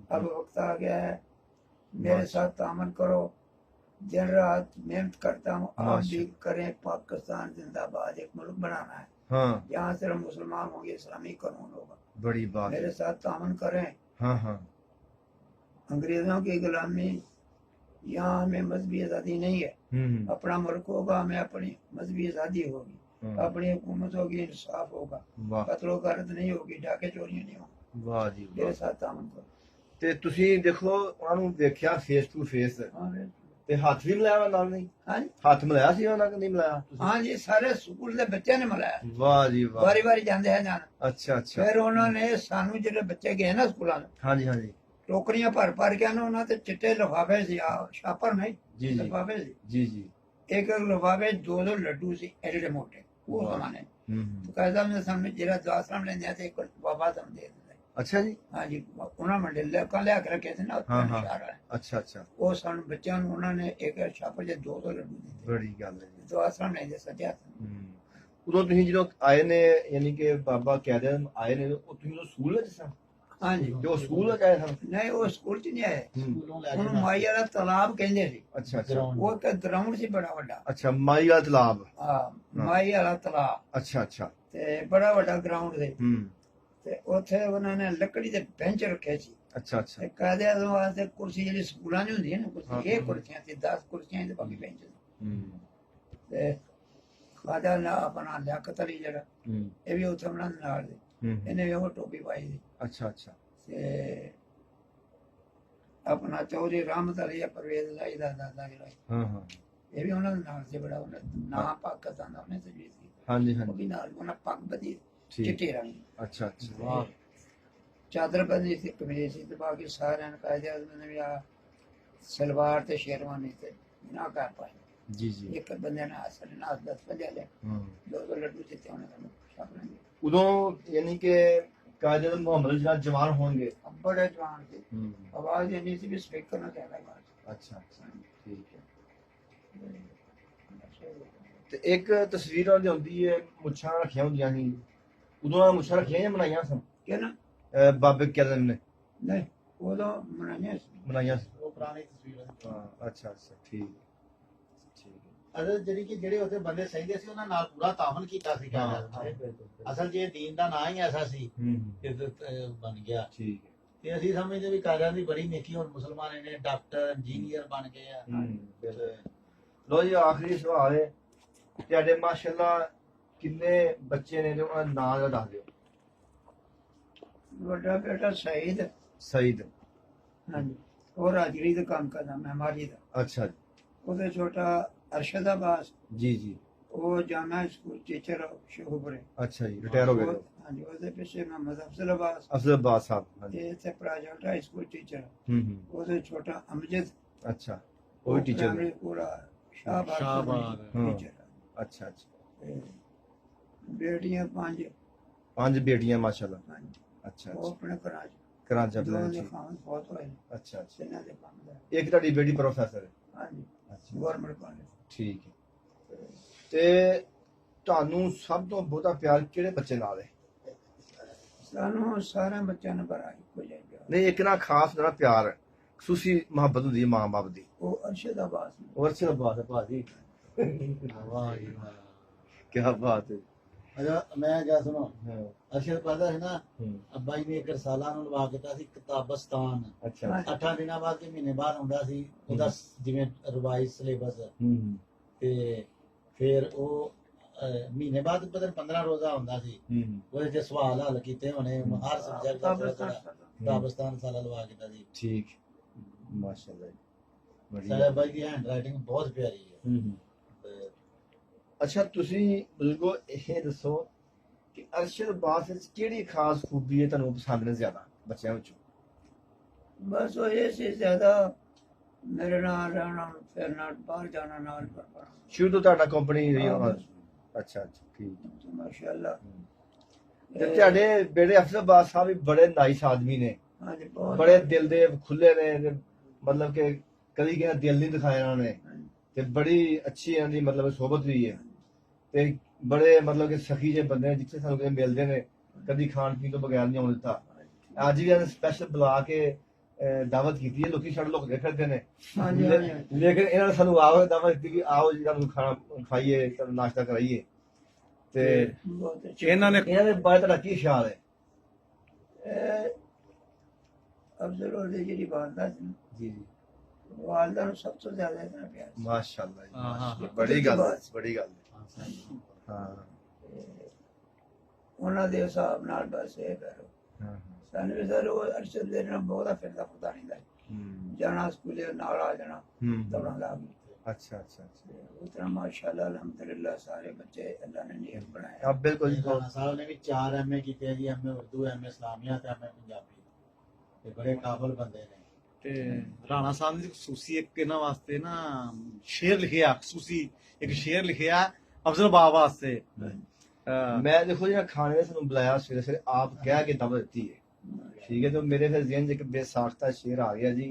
Speaker 2: अब वक्त आ गया है मेरे साथ तामन करो दिन रात मेहनत करता हूँ आप भी करें पाकिस्तान जिंदाबाद एक मुल्क बनाना है
Speaker 1: हाँ
Speaker 2: यहाँ सिर्फ मुसलमान होंगे इस्लामी कानून होगा
Speaker 1: बड़ी बात
Speaker 2: मेरे साथ तामन करें
Speaker 1: हाँ हाँ
Speaker 2: अंग्रेजों की गुलामी यहाँ हमें मजहबी आज़ादी नहीं है अपना मुल्क होगा हमें अपनी मजहबी आज़ादी होगी अपनी हुकूमत होगी इंसाफ होगा कत्लो गारत नहीं होगी डाके चोरियां नहीं होंगी
Speaker 1: वाह जी
Speaker 2: मेरे साथ तामन करो
Speaker 1: ਤੇ ਤੁਸੀਂ ਦੇਖੋ ਉਹਨਾਂ ਨੂੰ ਦੇਖਿਆ ਫੇਸ ਟੂ ਫੇਸ ਤੇ ਹੱਥ ਵੀ ਮਿਲਾਇਆ ਨਾਲ ਨਹੀਂ
Speaker 2: ਹਾਂਜੀ
Speaker 1: ਹੱਥ ਮਿਲਾਇਆ ਸੀ ਉਹਨਾਂ ਕਿ ਨਹੀਂ ਮਿਲਾਇਆ
Speaker 2: ਹਾਂਜੀ ਸਾਰੇ ਸਕੂਲ ਦੇ ਬੱਚਿਆਂ ਨੇ ਮਿਲਾਇਆ
Speaker 1: ਵਾਹ ਜੀ ਵਾਹ
Speaker 2: ਵਾਰੀ ਵਾਰੀ ਜਾਂਦੇ ਹੈ ਜਾਣ
Speaker 1: ਅੱਛਾ ਅੱਛਾ
Speaker 2: ਫਿਰ ਉਹਨਾਂ ਨੇ ਸਾਨੂੰ ਜਿਹੜੇ ਬੱਚੇ ਗਏ ਨਾ ਸਕੂਲਾਂ ਨੂੰ
Speaker 1: ਹਾਂਜੀ ਹਾਂਜੀ
Speaker 2: ਟੋਕਰੀਆਂ ਭਰ ਕੇ ਨਾ ਉਹਨਾਂ ਤੇ ਚਿੱਟੇ ਲਿਫਾਫੇ ਸੀ ਛਾਪਰ ਨਹੀਂ
Speaker 1: ਜੀ ਜੀ
Speaker 2: ਲਿਫਾਫੇ ਸੀ
Speaker 1: ਜੀ ਜੀ
Speaker 2: ਇੱਕ ਲਿਫਾਫੇ 2 ਲੱਡੂ ਸੀ ਐਡੇ ਮੋਟੇ ਉਹ ਜ਼ਮਾਨੇ ਕਾਇਦਾ ਨੇ ਸਾਨੂੰ ਜਿਹੜਾ ਦਾਸਰਾਮ ਲੈਂਦੇ ਤੇ ਇੱਕ ਬਾਬਾ ਤੁਹਾਨੂੰ ਦੇ ਦਿੰਦਾ
Speaker 1: ਅੱਛਾ ਜੀ
Speaker 2: ਹਾਂਜੀ ਉਹਨਾਂ ਮੰਡੇ ਲਿਆ ਕੇ ਰੱਖੇ ਸੀ ਨਾ
Speaker 1: ਅੱਛਾ ਅੱਛਾ
Speaker 2: ਉਹ ਸਾਨੂੰ ਬੱਚਿਆਂ ਨੂੰ ਉਹਨਾਂ ਨੇ ਇੱਕ ਛਾਪਰ ਜੇ 2 ਲੱਡੂ ਦਿੱਤੇ
Speaker 1: ਬੜੀ ਗੱਲ ਹੈ ਜੀ
Speaker 2: ਦਾਸਰਾਮ ਲੈਂਦੇ ਸੱਜਿਆ
Speaker 1: ਉਦੋਂ ਤੁਸੀਂ ਜਦੋਂ ਆਏ ਨੇ ਯਾਨੀ ਕਿ ਬਾਬਾ ਕੈਦੇ ਆਏ ਨੇ ਉਹ ਤੁਸੀਂ ਉਹ ਸਕੂਲ ਵਿੱਚ ਸਨ
Speaker 2: ਹਾਂਜੀ
Speaker 1: ਜੋ ਸਕੂਲ ਵਿੱਚ ਆਏ ਸਨ
Speaker 2: ਨਹੀਂ ਉਹ ਸਕੂਲ ਚ ਨਹੀਂ ਆਏ
Speaker 3: ਸਕੂਲੋਂ ਲੈ
Speaker 2: ਉਹਨੂੰ ਮਾਈ ਵਾਲਾ ਤਾਲਾਬ ਕਹਿੰਦੇ ਸੀ
Speaker 1: ਅੱਛਾ ਅੱਛਾ
Speaker 2: ਉਹ ਇੱਕ ਗਰਾਊਂਡ ਸੀ ਬੜਾ ਵੱਡਾ
Speaker 1: ਅੱਛਾ ਮਾਈ ਵਾਲਾ ਤਲਾਬ
Speaker 2: ਹਾਂ ਮਾਈ ਵਾਲਾ ਤਾਲਾਬ
Speaker 1: ਅੱਛਾ ਅੱਛਾ
Speaker 2: ਤੇ ਬੜਾ ਵੱਡਾ ਗਰਾਊਂਡ ਸੀ ਤੇ ਉੱਥੇ ਉਹਨਾਂ ਨੇ ਲੱਕੜੀ ਦੇ ਬੈਂਚ ਰੱਖੇ ਸੀ
Speaker 1: ਅੱਛਾ ਅੱਛਾ
Speaker 2: ਤੇ ਕਾਦੇ ਵਾਸਤੇ ਕੁਰਸੀ ਜਿਹੜੀ ਸਕੂਲਾਂ 'ਚ ਹੁੰਦੀ ਹੈ ਨਾ ਕੁਰਸੀ ਇਹ ਕੁਰਸੀਆਂ ਸੀ 10 ਕੁਰਸੀਆਂ ਤੇ ਬਾਕੀ ਬੈਂਚ ਤੇ ਖਾਦਾ ਨਾ ਆਪਣਾ ਲਿਆਕਤ ਅਲੀ ਜਿਹੜਾ ਇਹ ਵੀ ਉੱਥੇ ਉਹਨਾਂ ਦੇ ਨਾਲ ਦੇ ਇਹਨੇ ਵੀ ਉਹ ਟੋਪੀ ਪਾਈ ਸੀ
Speaker 1: ਅੱਛਾ ਅੱਛਾ
Speaker 2: ਤੇ ਆਪਣਾ ਚੌਧਰੀ ਰਹਿਮਤ ਅਲੀ ਪਰਵੇਜ਼ ਲਾਈ ਦਾ ਦਾਦਾ ਜਿਹੜਾ
Speaker 1: ਹਾਂ ਹਾਂ
Speaker 2: ਇਹ ਵੀ ਉਹਨਾਂ ਦੇ ਨਾਲ ਸੀ ਬੜਾ ਉਹਨਾਂ ਨਾ ਪਾਕਿਸਤਾਨ ਦਾ ਉਹਨੇ ਤਜਵੀਜ਼ ਕੀਤੀ
Speaker 1: ਹਾਂਜੀ
Speaker 2: ਉਹ
Speaker 1: ਹਾਂਜੀ
Speaker 2: ਵੀ ਨਾਲ ਉਹਨਾਂ ਪੱਗ ਬੱਧੀ
Speaker 1: ਠੀਕ
Speaker 2: ਚਿੱਟੇ ਰੰਗ
Speaker 1: ਅੱਛਾ ਅੱਛਾ
Speaker 2: ਚਾਦਰ ਬੰਦੀ ਸੀ, ਕਮੀਜ਼ ਸੀ, ਤੇ ਬਾਕੀ ਸਾਰਿਆਂ ਨੇ ਕਾਇਦੇ ਆਜ਼ਮ ਨੇ ਵੀ ਆ ਸਲਵਾਰ ਤੇ ਸ਼ੇਰਵਾਨੀ ਤੇ ਨਾ ਕਰ ਪਾਏ।
Speaker 1: ਜੀ ਜੀ।
Speaker 2: ਇੱਕ ਬੰਦੇ ਨੇ ਅਸਲ ਨਾਲ 10 ਵਜੇ ਲੈ
Speaker 1: ਹੂੰ।
Speaker 2: ਦੋ ਲੱਡੂ ਦਿੱਤੇ ਉਹਨੇ ਮੈਨੂੰ ਸ਼ਾਪਿੰਗ
Speaker 1: ਉਦੋਂ ਯਾਨੀ ਕਿ ਕਾਇਦੇ ਮੁਹੰਮਦ ਜਿਹੜਾ ਜਵਾਨ ਹੋਣਗੇ।
Speaker 2: ਬੜੇ ਜਵਾਨ ਸੀ, ਆਵਾਜ਼ ਇੰਨੀ ਸੀ ਵੀ ਸਪੀਕਰ ਨਾਲ ਕਹਿ ਰਿਹਾ।
Speaker 1: ਅੱਛਾ ਅੱਛਾ, ਠੀਕ ਹੈ। ਤੇ ਇੱਕ ਤਸਵੀਰ ਵਾਲੀ ਹੁੰਦੀ ਹੈ, ਮੁੱਛਾਂ ਰੱਖੀਆਂ ਹੁੰਦੀਆਂ ਸੀ, ਉਦੋਂ ਮੁੱਛਾਂ ਰੱਖੀਆਂ ਜਾਂ ਬਣਾਈਆਂ ਸਨ
Speaker 2: ਕਿ ਨਾ
Speaker 1: ਬਾਬੇ ਕੈਦਮ ਨੇ?
Speaker 2: ਨਹੀਂ, ਉਦੋਂ ਬਣਾਈਆਂ ਸੀ।
Speaker 1: ਬਣਾਈਆਂ ਸੀ।
Speaker 3: ਉਹ ਪੁਰਾਣੀ ਤਸਵੀਰ ਹੈ।
Speaker 1: ਹਾਂ, ਅੱਛਾ ਅੱਛਾ, ਠੀਕ ਠੀਕ ਹੈ।
Speaker 3: ਅਸਲ ਜਿਹੜੀ ਕਿ ਜਿਹੜੇ ਉੱਥੇ ਬੰਦੇ ਸਹੀਦੇ ਸੀ ਉਹਨਾਂ ਨਾਲ ਪੂਰਾ ਤਾਮਨ ਕੀਤਾ ਸੀ ਅਸਲ ਜੇ ਦੀਨ ਦਾ ਨਾਂ ਹੀ ਐਸਾ ਸੀ ਕਿ ਬਣ ਗਿਆ।
Speaker 1: ਠੀਕ ਹੈ।
Speaker 3: ਤੇ ਅਸੀਂ ਸਮਝਦੇ ਵੀ ਕਾਇਰਾਂ ਦੀ ਬੜੀ ਨੇਕੀ, ਹੁਣ ਮੁਸਲਮਾਨ ਨੇ ਡਾਕਟਰ ਇੰਜੀਨੀਅਰ ਬਣ ਗਏ ਆ।
Speaker 1: ਲੋ ਜੀ, ਆਖਰੀ ਸਵਾਲ ਹੈ, ਤੁਹਾਡੇ ਮਾਸ਼ਾਅੱਲਾ ਕਿੰਨੇ ਬੱਚੇ ਨੇ, ਉਹਨਾਂ ਦਾ ਨਾਂ ਦੱਸ ਦਿਓ।
Speaker 2: ਵੱਡਾ ਬੇਟਾ ਸਈਦ।
Speaker 1: ਸਈਦ।
Speaker 2: ਹਾਂਜੀ, ਉਹ ਰਾਜਗਰੀ ਦਾ ਕੰਮ ਕਰਦਾ, ਮੈਮਾਰੀ ਦਾ।
Speaker 1: ਅੱਛਾ ਜੀ।
Speaker 2: ਉਹਦੇ ਛੋਟਾ ਅਰਸ਼ਦ ਅਬਾਸ।
Speaker 1: ਜੀ ਜੀ।
Speaker 2: ਉਹ ਜਾਮਾ ਸਕੂਲ ਟੀਚਰ ਸ਼ੋਹਪੁਰੇ।
Speaker 1: ਅੱਛਾ ਜੀ, ਰਿਟਾਇਰ ਹੋ ਗਏ।
Speaker 2: ਹਾਂਜੀ, ਉਹਦੇ ਪਿੱਛੇ ਮੁਹੰਮਦ ਅਫਜ਼ਲ ਅਬਾਸ।
Speaker 1: ਅਫਜ਼ਲ ਅਬਾਸ ਸਾਹਿਬ। ਹਾਂਜੀ।
Speaker 2: ਇਹ ਇੱਥੇ ਪ੍ਰਾਈਵੇਟ ਹਾਈ ਸਕੂਲ ਟੀਚਰ। ਉਹਦੇ ਛੋਟਾ ਅਮਜਦ।
Speaker 1: ਅੱਛਾ, ਉਹ ਵੀ ਟੀਚਰ ਨੇ।
Speaker 2: ਪੂਰਾ ਸ਼ਾਹਬਾਦ ਟੀਚਰ।
Speaker 1: ਅੱਛਾ ਅੱਛਾ।
Speaker 2: ਬੇਟੀਆਂ 5।
Speaker 1: 5 ਬੇਟੀਆਂ ਮਾਸ਼ਾਅੱਲਾ।
Speaker 2: ਹਾਂਜੀ।
Speaker 1: ਅੱਛਾ
Speaker 2: ਉਹ
Speaker 1: ਅੱਛਾ।
Speaker 2: ਆਪਣੇ
Speaker 1: ਕਰਾਚੀ ਚ।
Speaker 2: ਦੋਵਾਂ ਦੇ ਖਾਨ ਬਹੁਤ ਹੋਏ।
Speaker 1: ਅੱਛਾ ਅੱਛਾ।
Speaker 2: ਇਹਨਾਂ ਦੇ ਕੰਮ ਦਾ।
Speaker 1: ਇੱਕ ਤੁਹਾਡੀ ਬੇਟੀ ਪ੍ਰੋਫੈਸਰ ਹੈ।
Speaker 2: ਹਾਂਜੀ,
Speaker 1: ਅੱਛਾ,
Speaker 2: ਗਵਰਨਮੈਂਟ ਕਾਲਜ।
Speaker 1: ਠੀਕ ਹੈ। ਤੇ ਤੁਹਾਨੂੰ ਸਭ ਤੋਂ ਬਹੁਤਾ ਪਿਆਰ ਕਿਹੜੇ ਬੱਚੇ ਨਾਲ ਹੈ?
Speaker 2: ਸਾਨੂੰ ਸਾਰਿਆਂ ਬੱਚਿਆਂ ਨੂੰ ਬੜਾ ਇੱਕੋ ਜਿਹਾ ਪਿਆਰ।
Speaker 1: ਨਹੀਂ, ਇੱਕ ਨਾ ਖਾਸ ਜਿਹੜਾ ਪਿਆਰ, ਖੁਸ਼ੀ ਮੁਹੱਬਤ ਹੁੰਦੀ ਹੈ ਮਾਂ ਬਾਪ ਦੀ।
Speaker 2: ਉਹ ਅਰਸ਼ਦ ਅਬਾਸ।
Speaker 1: ਉਹ ਅਰਸ਼ਦ ਅਬਾਸ ਹੈ ਭਾਜੀ।
Speaker 3: ਵਾਹ ਜੀ ਵਾਹ,
Speaker 1: ਕੀ ਬਾਤ ਹੈ।
Speaker 3: ਅੱਛਾ ਮੈਂ ਕਿਹਾ ਸੁਣੋ, ਅਰਸ਼ਦ ਪੜ੍ਹਦਾ ਸੀ ਨਾ, ਅੱਬਾ ਜੀ ਨੇ ਇੱਕ ਰਸਾਲਾ ਨੂੰ ਲਵਾ ਕੇ ਦਿੱਤਾ ਸੀ, ਕਿਤਾਬਸਤਾਨ।
Speaker 1: ਅੱਛਾ।
Speaker 3: 8 ਦਿਨਾਂ ਬਾਅਦ ਕਿ ਮਹੀਨੇ ਬਾਅਦ ਆਉਂਦਾ ਸੀ ਉਹਦਾ ਜਿਵੇਂ ਰਿਵਾਈਜ਼ ਸਿਲੇਬਸ। ਤੇ ਫਿਰ ਉਹ ਮਹੀਨੇ ਬਾਅਦ ਪਤਾ 15 ਰੋਜ਼ਾ ਹੁੰਦਾ ਸੀ, ਉਹਦੇ ਚ ਸਵਾਲ ਹੱਲ ਕੀਤੇ ਹੋਣੇ ਹਰ ਸਬਜੈਕਟ ਦਾ। ਕਿਤਾਬਸਤਾਨ ਸਾਲਾ ਲਵਾ ਕੇ ਦਿੱਤਾ ਸੀ।
Speaker 1: ਠੀਕ, ਮਾਸ਼ਾਅੱਲਾ।
Speaker 3: ਸਾਡਾ ਬਾਈ ਦੀ ਹੈਂਡ ਰਾਈਟਿੰਗ ਬਹੁਤ ਪਿਆਰੀ ਹੈ।
Speaker 1: ਅੱਛਾ, ਤੁਸੀਂ ਬਜ਼ੁਰਗੋ ਇਹ ਦੱਸੋ ਕਿ ਅਰਸ਼ਦ ਅਬਾਸ ਵਿੱਚ ਕਿਹੜੀ ਖਾਸ ਖੂਬੀ ਹੈ ਤੁਹਾਨੂੰ ਪਸੰਦ ਨੇ ਜ਼ਿਆਦਾ ਬੱਚਿਆਂ ਵਿੱਚੋਂ?
Speaker 2: ਬਸ ਉਹ ਇਹ ਸੀ ਜ਼ਿਆਦਾ ਮੇਰੇ ਨਾਲ ਰਹਿਣਾ, ਫਿਰਨਾ, ਬਾਹਰ ਜਾਣਾ ਨਾਲ ਪੜ੍ਹਨਾ।
Speaker 1: ਸ਼ੁਰੂ ਤੋਂ ਤੁਹਾਡਾ ਕੰਪਨੀ ਰਹੀ ਹੋਣਾ? ਅੱਛਾ ਅੱਛਾ, ਠੀਕ।
Speaker 2: ਮਾਸ਼ਾਅੱਲਾ।
Speaker 1: ਤੇ ਤੁਹਾਡੇ ਬੇਟੇ ਅਫਜ਼ਲ ਅਬਾਸ ਸਾਹਿਬ ਵੀ ਬੜੇ ਨਾਈਸ ਆਦਮੀ ਨੇ।
Speaker 2: ਹਾਂਜੀ, ਬਹੁਤ
Speaker 1: ਬੜੇ ਦਿਲ ਦੇ ਖੁੱਲੇ ਨੇ, ਮਤਲਬ ਕਿ ਕਦੀ ਕਿਹਾ ਦਿਲ ਨਹੀਂ ਦਿਖਾਇਆ ਉਹਨਾਂ ਨੇ, ਤੇ ਬੜੀ ਅੱਛੀ ਇਹਨਾਂ ਦੀ ਮਤਲਬ ਸੋਹਬਤ ਵੀ ਹੈ। ਤੇ ਬੜੇ ਮਤਲਬ ਕਿ ਸਖੀ ਜਿਹੇ ਬੰਦੇ ਨੇ, ਜਿੱਥੇ ਸਾਨੂੰ ਕਿਤੇ ਮਿਲਦੇ ਨੇ ਕਦੀ ਖਾਣ ਪੀਣ ਤੋਂ ਬਗੈਰ ਨਹੀਂ ਆਉਣ ਦਿੱਤਾ। ਅੱਜ ਵੀ ਇਹਨਾਂ ਸਪੈਸ਼ਲ ਬੁਲਾ ਕੇ ਦਾਵਤ ਕੀਤੀ ਹੈ। ਲੋਕੀ ਸਾਡੇ ਲੋਕ ਫਿਰਦੇ ਨੇ, ਲੇਕਿਨ ਇਹਨਾਂ ਨੇ ਸਾਨੂੰ ਆਓ ਦਾਵਤ ਦਿੱਤੀ ਕਿ ਆਓ ਜੀ ਤੁਹਾਨੂੰ ਖਾਣਾ ਖਾਈਏ, ਤੁਹਾਨੂੰ ਨਾਸ਼ਤਾ ਕਰਾਈਏ। ਤੇ ਇਹਨਾਂ ਦੇ ਬਾਰੇ ਤੁਹਾਡਾ ਕੀ ਖਿਆਲ ਹੈ?
Speaker 2: ਅਫਜ਼ਲ ਉਹਦੀ ਜਿਹੜੀ ਵਾਲਦਾ ਸੀ,
Speaker 1: ਜੀ ਜੀ,
Speaker 2: ਵਾਲਦਾ ਨੂੰ ਸਭ ਤੋਂ ਜ਼ਿਆਦਾ ਇਤਨਾ ਪਿਆਰ ਸੀ।
Speaker 1: ਮਾਸ਼ਾਅੱਲਾ ਜੀ, ਬੜੀ ਗੱਲ ਹੈ, ਬੜੀ ਗੱਲ ਹੈ। ਹਾਂ,
Speaker 2: ਉਹਨਾਂ ਦੇ ਹਿਸਾਬ ਨਾਲ ਬਸ ਇਹ ਕਰੋ। ਸਾਨੂੰ ਵੀ ਸਰ ਉਹ ਅਰਸ਼ਦ ਦੇ ਨਾਲ ਬਹੁਤਾ ਫਿਰਦਾ ਪਤਾ ਨਹੀਂ ਲੱਗ ਜਾਣਾ, ਸਕੂਲੇ ਨਾਲ ਆ ਜਾਣਾ ਦੌੜਾਂ ਲਾ ਕੇ।
Speaker 1: ਅੱਛਾ ਅੱਛਾ ਅੱਛਾ।
Speaker 2: ਉਤਨਾ ਮਾਸ਼ਾਅੱਲਾ ਅਲਹਮਦੁਲਿल्लाह ਸਾਰੇ ਬੱਚੇ ਅੱਲਾ ਨੇ ਨੇਕ ਬਣਾਏ।
Speaker 1: ਆਪ ਬਿਲਕੁਲ ਜੀ।
Speaker 3: ਰਾਣਾ ਸਾਹਿਬ ਨੇ ਵੀ 4 ਐਮਏ ਕੀਤੇ ਜੀ, ਐਮਏ ਉਰਦੂ, ਐਮਏ ਇਸਲਾਮੀਆ ਤੇ ਐਮਏ ਪੰਜਾਬੀ। ਤੇ ਬੜੇ ਕਾਬਲ ਬੰਦੇ ਨੇ।
Speaker 4: ਤੇ ਰਾਣਾ ਸਾਹਿਬ ਦੀ ਖਸੂਸੀ ਇੱਕ ਇਹਨਾਂ ਵਾਸਤੇ ਨਾ ਸ਼ੇਰ ਲਿਖਿਆ, ਖਸੂਸੀ ਇੱਕ ਸ਼ੇਰ ਲਿਖਿਆ ਅਫਜ਼ਲ ਬਾਬ ਵਾਸਤੇ।
Speaker 1: ਮੈਂ ਦੇਖੋ ਜਿਹੜਾ ਖਾਣੇ ਦੇ ਸਾਨੂੰ ਬੁਲਾਇਆ ਸਵੇਰੇ ਸਵੇਰੇ ਆਪ ਕਹਿ ਕੇ ਦਾਵਤ ਦਿੱਤੀ ਹੈ, ठीक है। तो मेरे फिर ज़हन एक बेसाख्ता शेर आ गया जी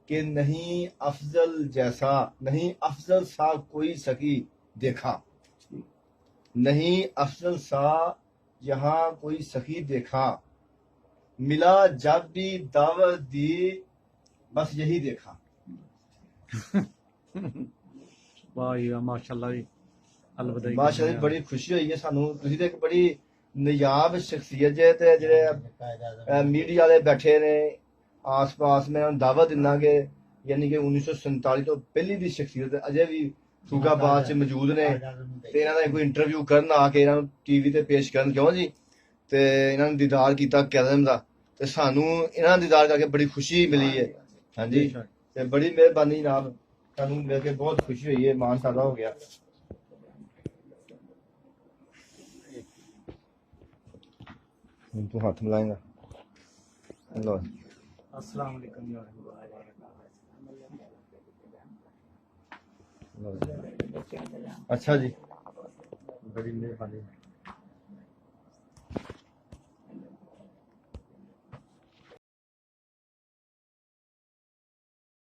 Speaker 1: कि नहीं अफजल जैसा, नहीं अफजल सा कोई सकी देखा, नहीं अफजल सा यहाँ कोई सखी देखा, मिला जब भी दावत दी बस यही देखा।
Speaker 4: वाह माशाअल्लाह जी,
Speaker 1: माशाअल्लाह, बड़ी खुशी हुई है सानू। तुसीं ते एक बड़ी ਨਿਯਾਬ ਸ਼ਖਸੀਅਤ ਜੇ, ਤੇ ਜਿਹੜੇ ਮੀਡੀਆ ਵਾਲੇ ਬੈਠੇ ਨੇ ਆਸ ਪਾਸ, ਮੈਂ ਦਾਅਵਾ ਦਿੰਦਾ ਕਿ ਯਾਨੀ ਕਿ 1947 ਤੋਂ ਪਹਿਲੀ ਦੀ ਸ਼ਖਸੀਅਤ ਅਜੇ ਵੀ ਫੂਕਾਬਾਦ 'ਚ ਮੌਜੂਦ ਨੇ, ਤੇ ਇਹਨਾਂ ਦਾ ਕੋਈ ਇੰਟਰਵਿਊ ਕਰਨ ਆ ਕੇ ਇਹਨਾਂ ਨੂੰ ਟੀਵੀ ਤੇ ਪੇਸ਼ ਕਰਨ, ਕਿਉਂ ਜੀ? ਤੇ ਇਹਨਾਂ ਨੇ ਦੀਦਾਰ ਕੀਤਾ ਕੈਜ਼ਮ ਦਾ, ਤੇ ਸਾਨੂੰ ਇਹਨਾਂ ਦਾ ਦੀਦਾਰ ਕਰਕੇ ਬੜੀ ਖੁਸ਼ੀ ਮਿਲੀ ਹੈ। ਹਾਂਜੀ, ਤੇ ਬੜੀ ਮਿਹਰਬਾਨੀ ਜਨਾਬ, ਸਾਨੂੰ ਮਿਲ ਕੇ ਬਹੁਤ ਖੁਸ਼ੀ ਹੋਈ ਹੈ, ਮਾਣ ਸਾਡਾ ਹੋ ਗਿਆ। तू हाथ मिलाएगा। ਲਓ
Speaker 4: अस्सलाम वालेकुम या रहमतुल्लाहि व बरकातहू।
Speaker 1: ਲਓ ਜੀ। ਅੱਛਾ ਜੀ, ਬੜੀ ਮਿਹਰਬਾਨੀ।